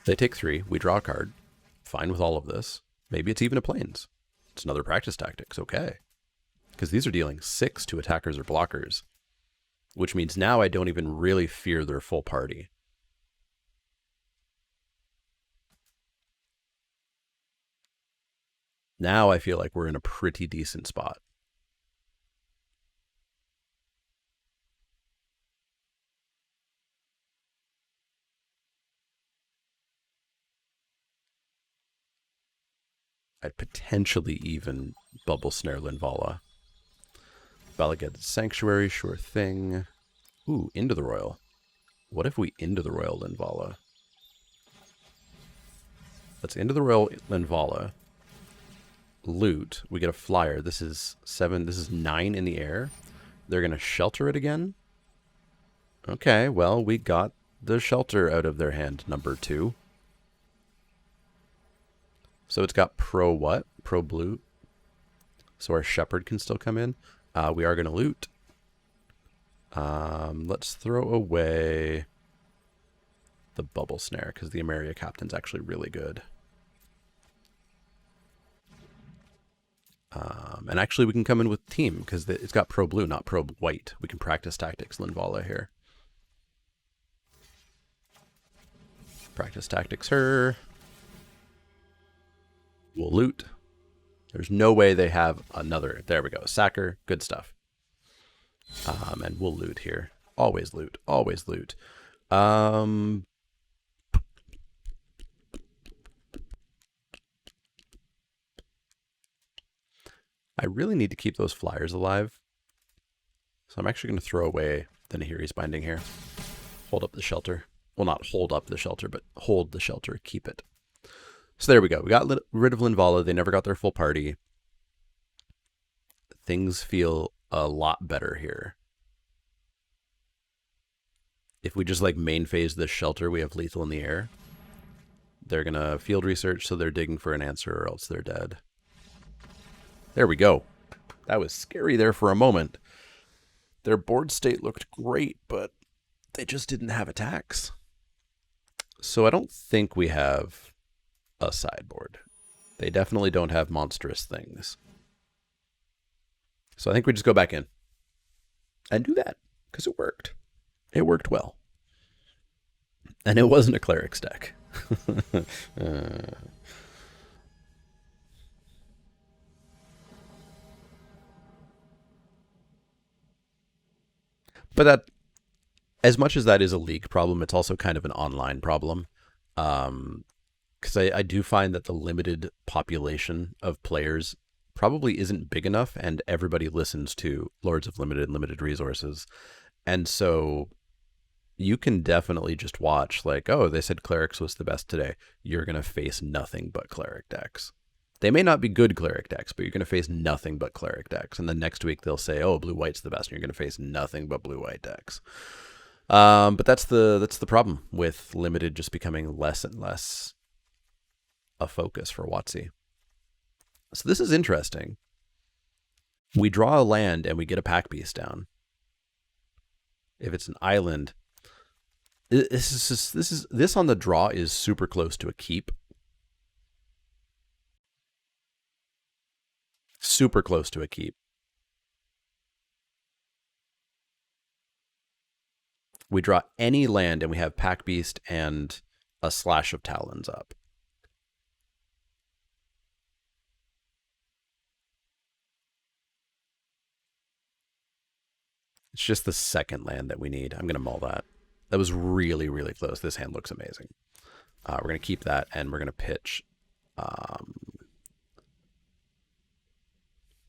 They take 3. We draw a card. Fine with all of this. Maybe it's even a Plains. It's another practice tactics. Okay. Because these are dealing 6 to attackers or blockers. Which means now I don't even really fear their full party. Now I feel like we're in a pretty decent spot. I'd potentially even Bubble Snare Linvala. Balaged Sanctuary, sure thing. Ooh, Into the Royal. What if we Into the Royal Linvala? Let's Into the Royal Linvala. Loot. We get a flyer. This is 7. This is 9 in the air. They're going to shelter it again. Okay, well, we got the shelter out of their hand, number 2. So it's got pro what? Pro blue. So our shepherd can still come in. We are going to loot. Let's throw away the bubble snare because the Emeria Captain's actually really good. And actually we can come in with team because it's got pro blue, not pro white. We can practice tactics Linvala here. Practice tactics her. We'll loot. There's no way they have another. There we go. Sacker. Good stuff. And we'll loot here. Always loot. Always loot. I really need to keep those flyers alive. So I'm actually going to throw away the Nahiri's Binding here. Hold up the shelter. Well, not hold up the shelter, but hold the shelter. Keep it. So there we go. We got rid of Linvala. They never got their full party. Things feel a lot better here. If we just like main phase this shelter, we have lethal in the air. They're going to field research, so they're digging for an answer or else they're dead. There we go. That was scary there for a moment. Their board state looked great, but they just didn't have attacks. So I don't think we have a sideboard. They definitely don't have monstrous things. So I think we just go back in and do that because it worked. It worked well. And it wasn't a cleric's deck. But that, as much as that is a league problem, it's also kind of an online problem. Because I do find that the limited population of players probably isn't big enough, and everybody listens to Lords of Limited Resources. And so you can definitely just watch, like, oh, they said Clerics was the best today. You're going to face nothing but Cleric decks. They may not be good Cleric decks, but you're going to face nothing but Cleric decks. And then next week they'll say, oh, Blue-White's the best, and you're going to face nothing but Blue-White decks. But that's the problem with Limited just becoming less and less a focus for WotC. So this is interesting. We draw a land and we get a Pack Beast down. If it's an island, this on the draw is super close to a keep. Super close to a keep. We draw any land and we have Pack Beast and a Slash of Talons up. It's just the second land that we need. I'm going to mull that. That was really, really close. This hand looks amazing. We're going to keep that, and we're going to pitch.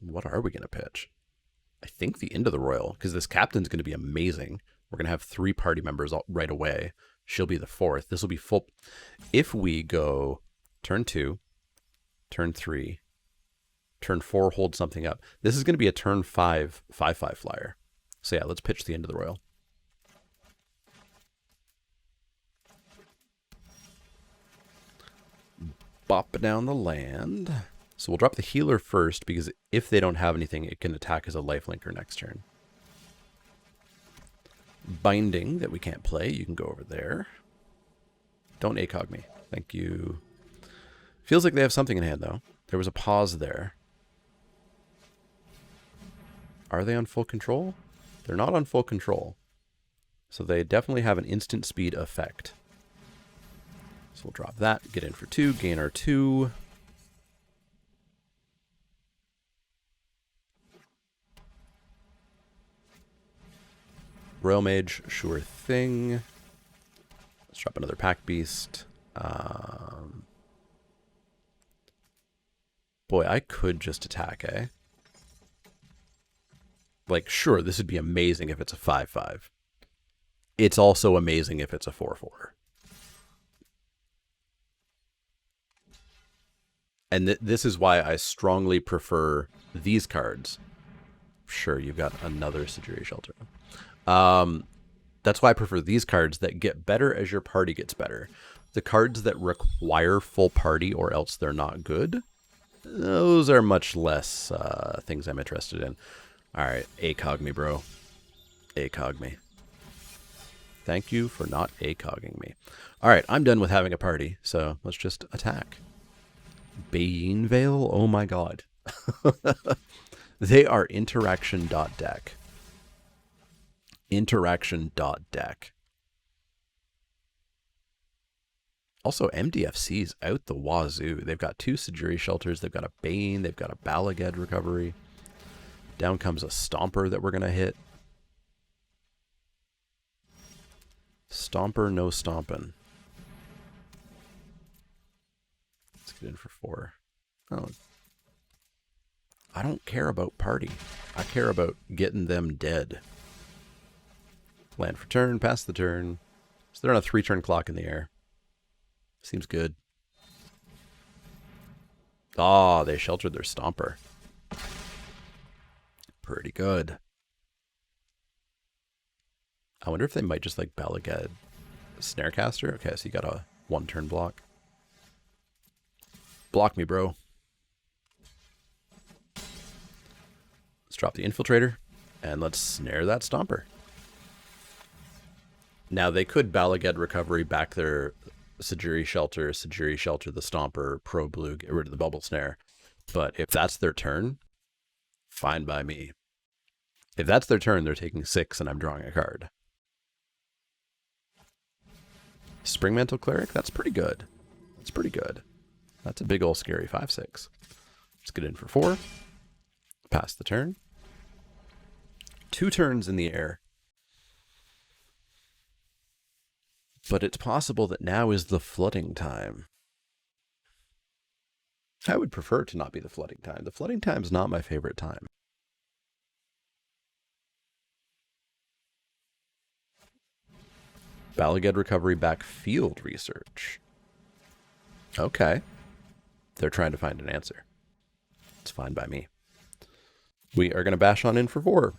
What are we going to pitch? I think the End of the Royal, because this captain's going to be amazing. We're going to have 3 party members right away. She'll be the 4th. This will be full. If we go turn 2, turn 3, turn 4, hold something up. This is going to be a turn 5, 5/5 flyer. So yeah, let's pitch the End of the Royal. bop down the land. So we'll drop the healer first, because if they don't have anything, it can attack as a lifelinker next turn. Binding that we can't play. You can go over there. Don't ACOG me. Thank you. Feels like they have something in hand, though. There was a pause there. Are they on full control? They're not on full control. So they definitely have an instant speed effect. So we'll drop that, get in for 2, gain our 2. Royal Mage, sure thing. Let's drop another Pack Beast. Boy, I could just attack, eh? Like, sure, this would be amazing if it's a 5/5. It's also amazing if it's a 4/4. And this is why I strongly prefer these cards. Sure, you've got another Sanctuary Shelter. That's why I prefer these cards that get better as your party gets better. The cards that require full party or else they're not good, those are much less things I'm interested in. All right, ACOG me, bro. ACOG me. Thank you for not ACOGing me. All right, I'm done with having a party, so let's just attack. Bane Veil? Oh my god. They are interaction.deck. Interaction.deck. Also, MDFC's out the wazoo. They've got 2 Sanctuary Shelters. They've got a Bane. They've got a Balaged Recovery. Down comes a Stomper that we're going to hit. Stomper, no stomping. Let's get in for 4. Oh. I don't care about party. I care about getting them dead. Land for turn, pass the turn. So they're on a 3-turn clock in the air. Seems good. Ah, they sheltered their Stomper. Pretty good. I wonder if they might just like Balaged Snarecaster. Okay, so you got a 1-turn block. Block me, bro. Let's drop the Infiltrator and let's snare that Stomper. Now they could Balaged Recovery back their Sanctuary Shelter the Stomper, Pro Blue, get rid of the Bubble Snare. But if that's their turn, fine by me. If that's their turn, they're taking 6 and I'm drawing a card. Spring Mantle Cleric, that's pretty good. That's pretty good. That's a big old scary 5/6. Let's get in for 4. Pass the turn. 2 turns in the air. But it's possible that now is the flooding time. I would prefer to not be the flooding time. The flooding time is not my favorite time. Balaged Recovery back Field Research. Okay. They're trying to find an answer. It's fine by me. We are going to bash on in for 4.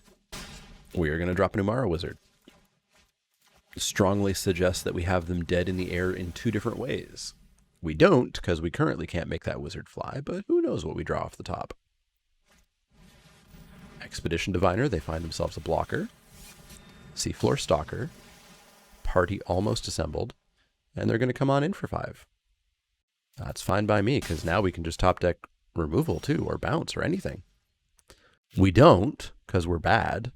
We are going to drop a Numara Wizard. Strongly suggest that we have them dead in the air in 2 different ways. We don't, because we currently can't make that wizard fly, but who knows what we draw off the top. Expedition Diviner, they find themselves a blocker. Seafloor Stalker. Party almost assembled. And they're going to come on in for 5. That's fine by me, because now we can just top deck removal too, or bounce, or anything. We don't, because we're bad.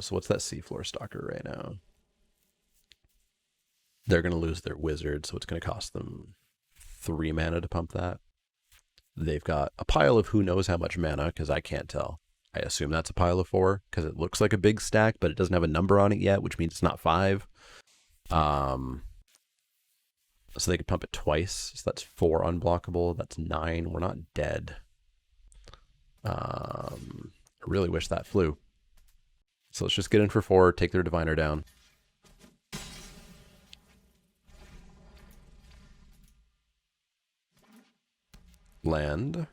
So what's that Seafloor Stalker right now? They're going to lose their wizard, so it's going to cost them 3 mana to pump that. They've got a pile of who knows how much mana, because I can't tell. I assume that's a pile of 4, because it looks like a big stack, but it doesn't have a number on it yet, which means it's not 5. So they could pump it twice, so that's 4 unblockable. That's 9. We're not dead. I really wish that flew. So let's just get in for 4, take their Diviner down. Land.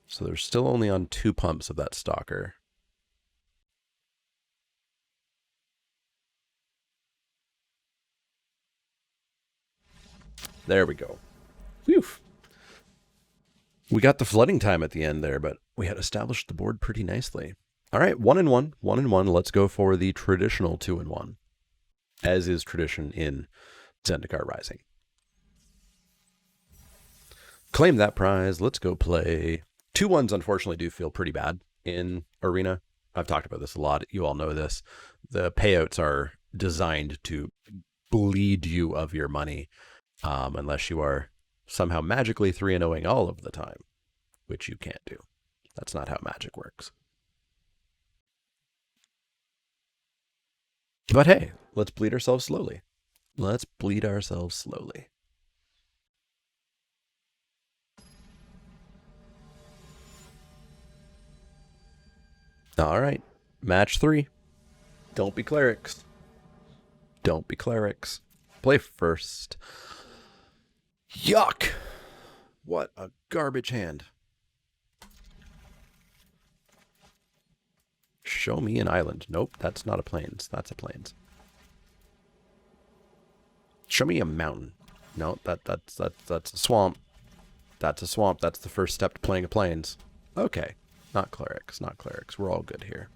So they're still only on 2 pumps of that Stalker. There we go. Whew. We got the flooding time at the end there, but we had established the board pretty nicely. All right, 1-1, 1-1. Let's go for the traditional 2-1, as is tradition in Zendikar Rising. Claim that prize. Let's go play. 2-1s unfortunately do feel pretty bad in Arena. I've talked about this a lot. You all know this. The payouts are designed to bleed you of your money, unless you are somehow magically 3-0ing all of the time, which you can't do. That's not how magic works. But hey, let's bleed ourselves slowly. Let's bleed ourselves slowly. All right, match 3. Don't be clerics. Don't be clerics. Play first. Yuck! What a garbage hand. Show me an island. Nope, that's not a plains. That's a plains. Show me a mountain. No, that's a swamp. That's a swamp. That's the first step to playing a plains. Okay, not clerics, not clerics. We're all good here.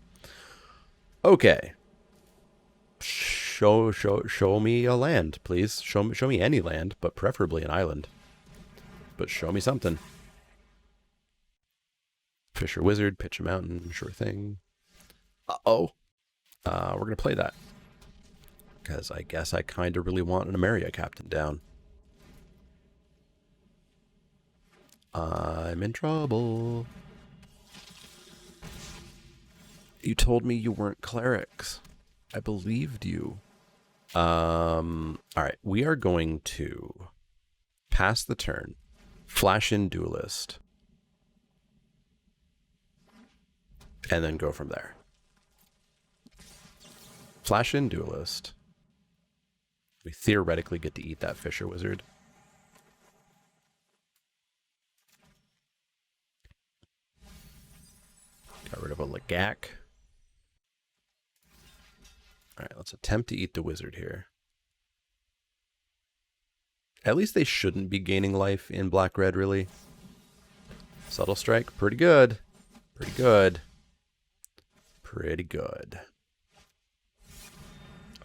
Okay. Show me a land, please. Show me any land, but preferably an island. But show me something. Fisher Wizard, pitch a mountain, sure thing. Uh-oh. We're going to play that. Because I guess I kind of really want an Ameria captain down. I'm in trouble. You told me you weren't clerics. I believed you. All right, we are going to pass the turn. Flash in Duelist. And then go from there. Flash in Duelist. We theoretically get to eat that Fisher Wizard. Got rid of a Legak. Alright, let's attempt to eat the wizard here. At least they shouldn't be gaining life in black-red, really. Subtle Strike, pretty good. Pretty good. Pretty good.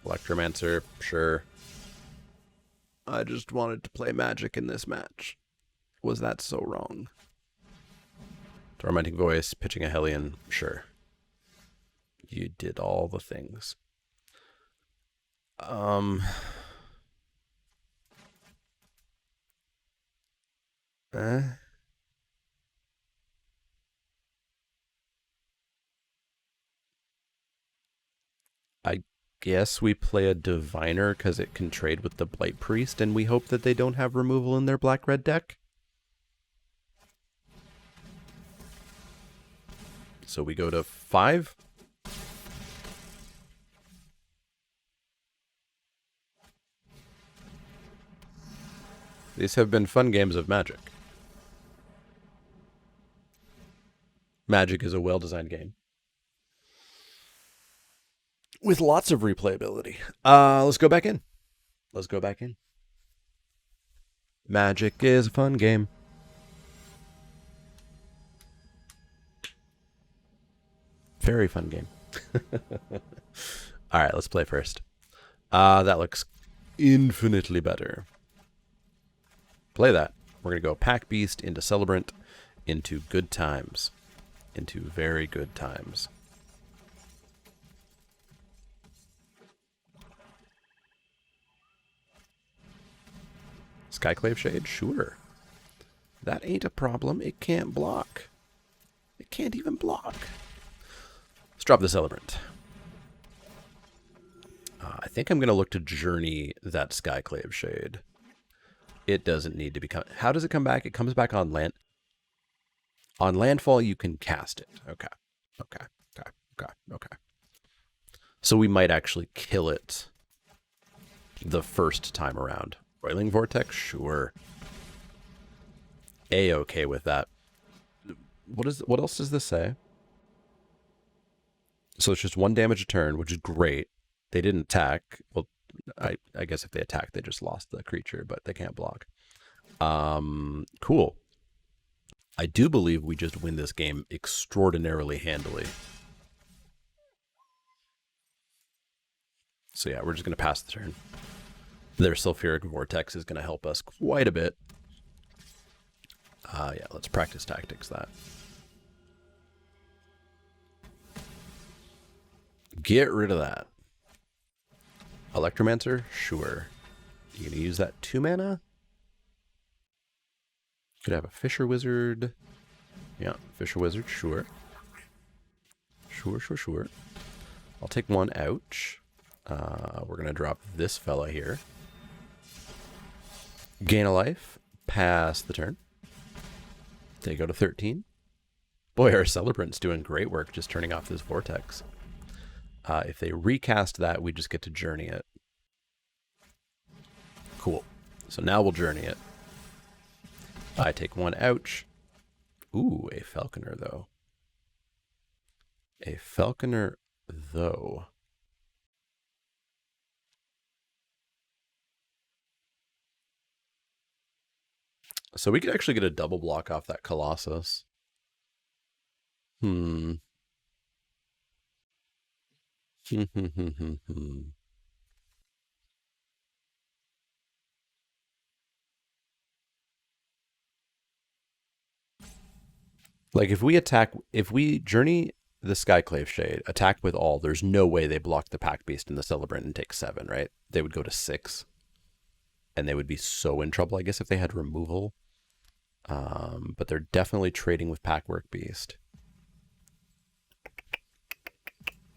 Electromancer, sure. I just wanted to play Magic in this match. Was that so wrong? Tormenting Voice, pitching a Hellion, sure. You did all the things. I guess we play a Diviner because it can trade with the Blight Priest, and we hope that they don't have removal in their black-red deck. So we go to 5. These have been fun games of Magic. Magic is a well-designed game with lots of replayability. Let's go back in. Let's go back in. Magic is a fun game. Very fun game. All right, let's play first. That looks infinitely better. Play that. We're going to go Pack Beast into Celebrant into Good Times. Into very good times. Skyclave Shade? Sure. That ain't a problem. It can't block. It can't even block. Let's drop the Celebrant. I think I'm going to look to Journey that Skyclave Shade. It doesn't need to become... How does it come back? It comes back on land... On landfall, you can cast it. Okay. Okay. Okay. Okay. Okay. So we might actually kill it the first time around. Roiling Vortex? Sure. A-okay with that. What else does this say? So it's just 1 damage a turn, which is great. They didn't attack. Well, I guess if they attack, they just lost the creature, but they can't block. Cool. I do believe we just win this game extraordinarily handily. So yeah, we're just going to pass the turn. Their sulfuric vortex is going to help us quite a bit. Yeah, let's practice tactics that. Get rid of that. Electromancer? Sure. You going to use that 2 mana? Could have a Fisher Wizard. Yeah, Fisher Wizard, sure. Sure. I'll take 1, ouch. We're going to drop this fella here. Gain a life. Pass the turn. They go to 13. Boy, our Celebrant's doing great work just turning off this Vortex. If they recast that, we just get to journey it. Cool. So now we'll journey it. I take 1, ouch. Ooh, a Falconer, though. A Falconer, though. So we could actually get a double block off that Colossus. Like if we journey the Skyclave Shade, attack with all, there's no way they block the Pack Beast and the Celebrant and take 7, right? They would go to 6. And they would be so in trouble, I guess, if they had removal. But they're definitely trading with Packwork Beast.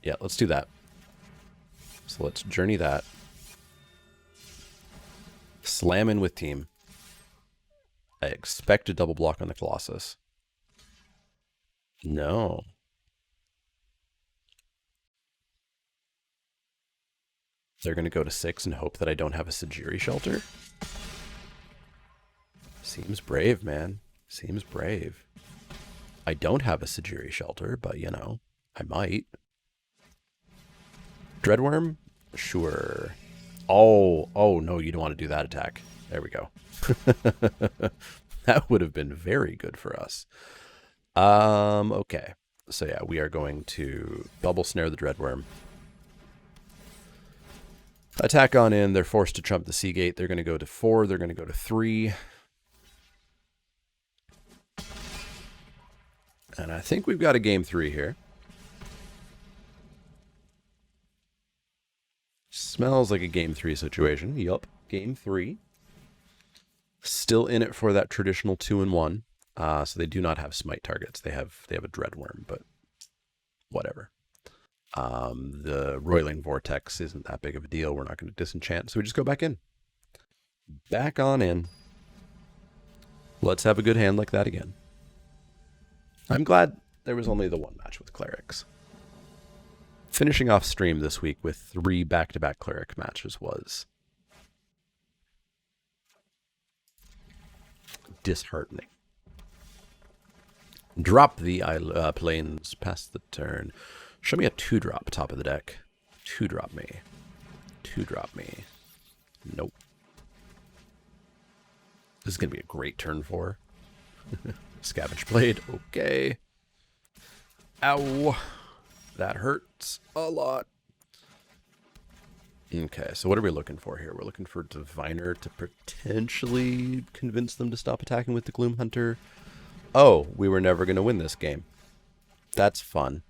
Yeah, let's do that. So let's journey that. Slam in with team. I expect a double block on the Colossus. No. They're going to go to 6 and hope that I don't have a Sajiri Shelter. Seems brave, man. Seems brave. I don't have a Sajiri Shelter, but, you know, I might. Dreadworm? Sure. Oh, no, you don't want to do that attack. There we go. That would have been very good for us. Okay. So yeah, we are going to Bubble Snare the Dreadworm. Attack on in. They're forced to trump the Seagate. They're going to go to 4. They're going to go to 3. And I think we've got a game 3 here. Smells like a game 3 situation. Yup, game 3. Still in it for that traditional 2-1. So they do not have smite targets. They have a Dreadworm, but whatever. The Roiling Vortex isn't that big of a deal. We're not going to disenchant, so we just go back in. Back on in. Let's have a good hand like that again. I'm glad there was only the one match with Clerics. Finishing off stream this week with 3 back-to-back Cleric matches was disheartening. Drop the planes past the turn. Show me a 2-drop top of the deck. 2-drop me. 2-drop me. Nope. This is going to be a great turn 4. Scavenge Blade. Okay. Ow. That hurts a lot. Okay, so what are we looking for here? We're looking for Diviner to potentially convince them to stop attacking with the Gloom Hunter. Oh, we were never going to win this game. That's fun.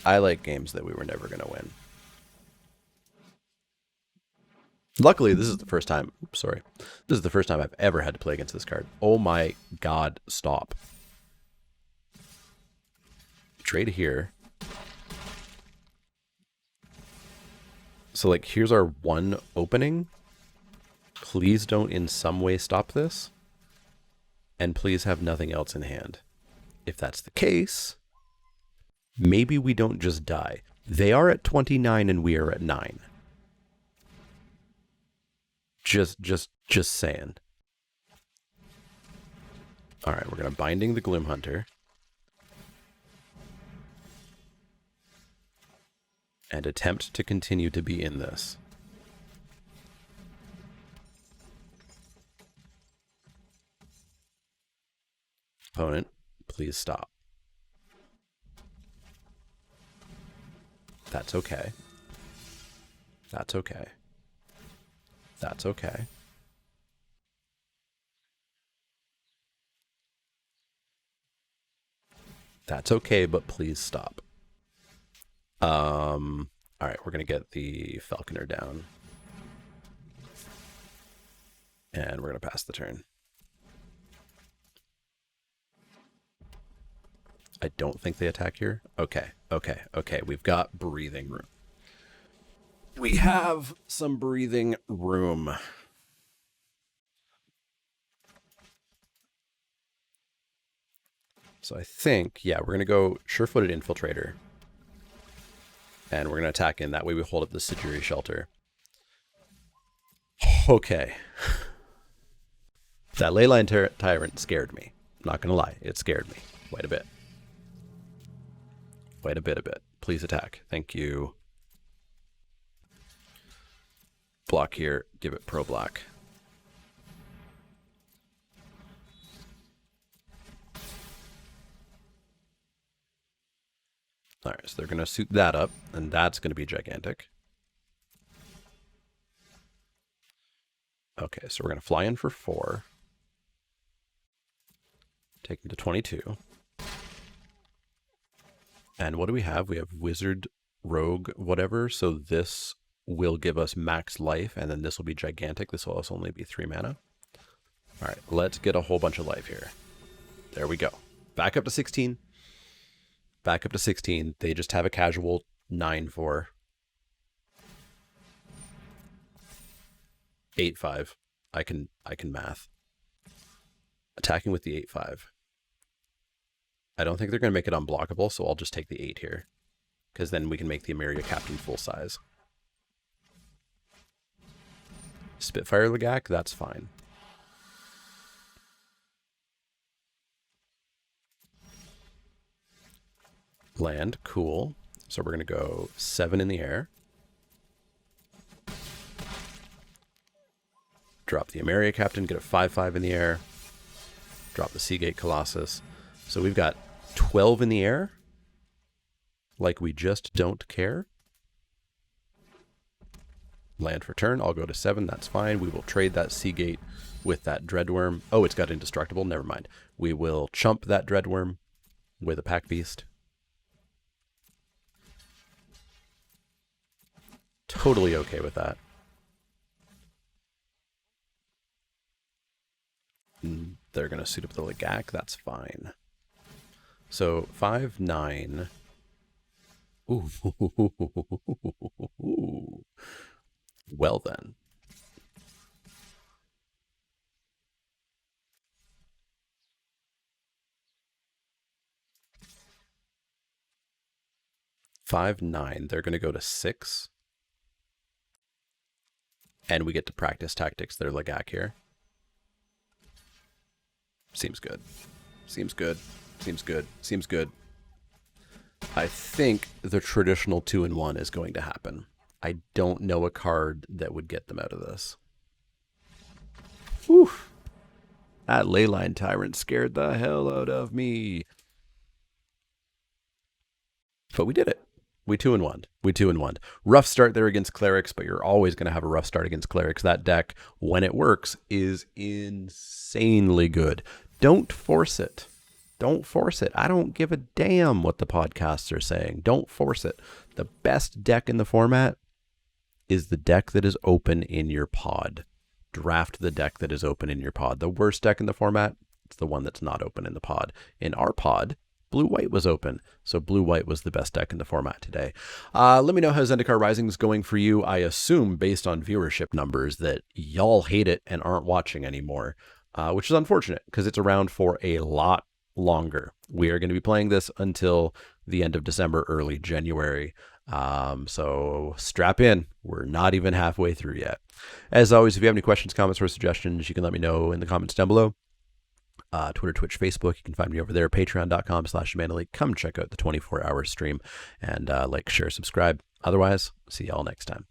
I like games that we were never going to win. Luckily, this is the first time... Oops, sorry. This is the first time I've ever had to play against this card. Oh my god, stop. Trade here. So, like, here's our one opening. Please don't in some way stop this. And please have nothing else in hand. If that's the case, maybe we don't just die. They are at 29 and we are at 9. Just saying. All right, we're going to Binding the Gloom Hunter. And attempt to continue to be in this. Opponent, please stop. That's okay. That's okay. That's okay. That's okay, but please stop. All right, we're going to get the Falconer down. And we're going to pass the turn. I don't think they attack here. Okay. We've got breathing room. We have some breathing room. So I think, yeah, we're going to go Sure-Footed Infiltrator. And we're going to attack in. That way we hold up the Sijiri Shelter. Okay. That Leyline Tyrant scared me. Not going to lie. It scared me quite a bit. Quite a bit. Please attack. Thank you. Block here. Give it pro block. All right, so they're going to suit that up, and that's going to be gigantic. Okay, so we're going to fly in for 4. Take them to 22. And what do we have? We have Wizard, Rogue, whatever. So this will give us max life, and then this will be gigantic. This will also only be 3 mana. All right, let's get a whole bunch of life here. There we go. Back up to 16. Back up to 16. They just have a casual 9/4. 8/5. I can math. Attacking with the 8/5. I don't think they're going to make it unblockable, so I'll just take the 8 here. Because then we can make the Emeria Captain full size. Spitfire Legak, that's fine. Land, cool. So we're going to go 7 in the air. Drop the Emeria Captain, get a 5/5 in the air. Drop the Seagate Colossus. So we've got 12 in the air. Like we just don't care. Land for turn. I'll go to 7. That's fine. We will trade that Seagate with that Dreadworm. Oh, it's got Indestructible. Never mind. We will chump that Dreadworm with a Pack Beast. Totally okay with that. They're going to suit up the Legak. That's fine. So 5/9. Ooh. Well then. $5/9. They're going to go to 6. And we get to practice tactics. They're Legak here. Seems good. Seems good. Seems good. Seems good. I think the traditional 2-in-1 is going to happen. I don't know a card that would get them out of this. Whew. That Leyline Tyrant scared the hell out of me. But we did it. We 2-in-1. We 2-in-1. Rough start there against Clerics, but you're always going to have a rough start against Clerics. That deck, when it works, is insanely good. Don't force it. Don't force it. I don't give a damn what the podcasts are saying. Don't force it. The best deck in the format is the deck that is open in your pod. Draft the deck that is open in your pod. The worst deck in the format, it's the one that's not open in the pod. In our pod, Blue-White was open, so Blue-White was the best deck in the format today. Let me know how Zendikar Rising is going for you. I assume, based on viewership numbers, that y'all hate it and aren't watching anymore, which is unfortunate, because it's around for a lot longer. We are going to be playing this until the end of December, early January. So strap in. We're not even halfway through yet. As always, if you have any questions, comments, or suggestions, you can let me know in the comments down below. Twitter, Twitch, Facebook. You can find me over there. Patreon.com/ManaLeek. Come check out the 24-hour stream and like, share, subscribe. Otherwise, see y'all next time.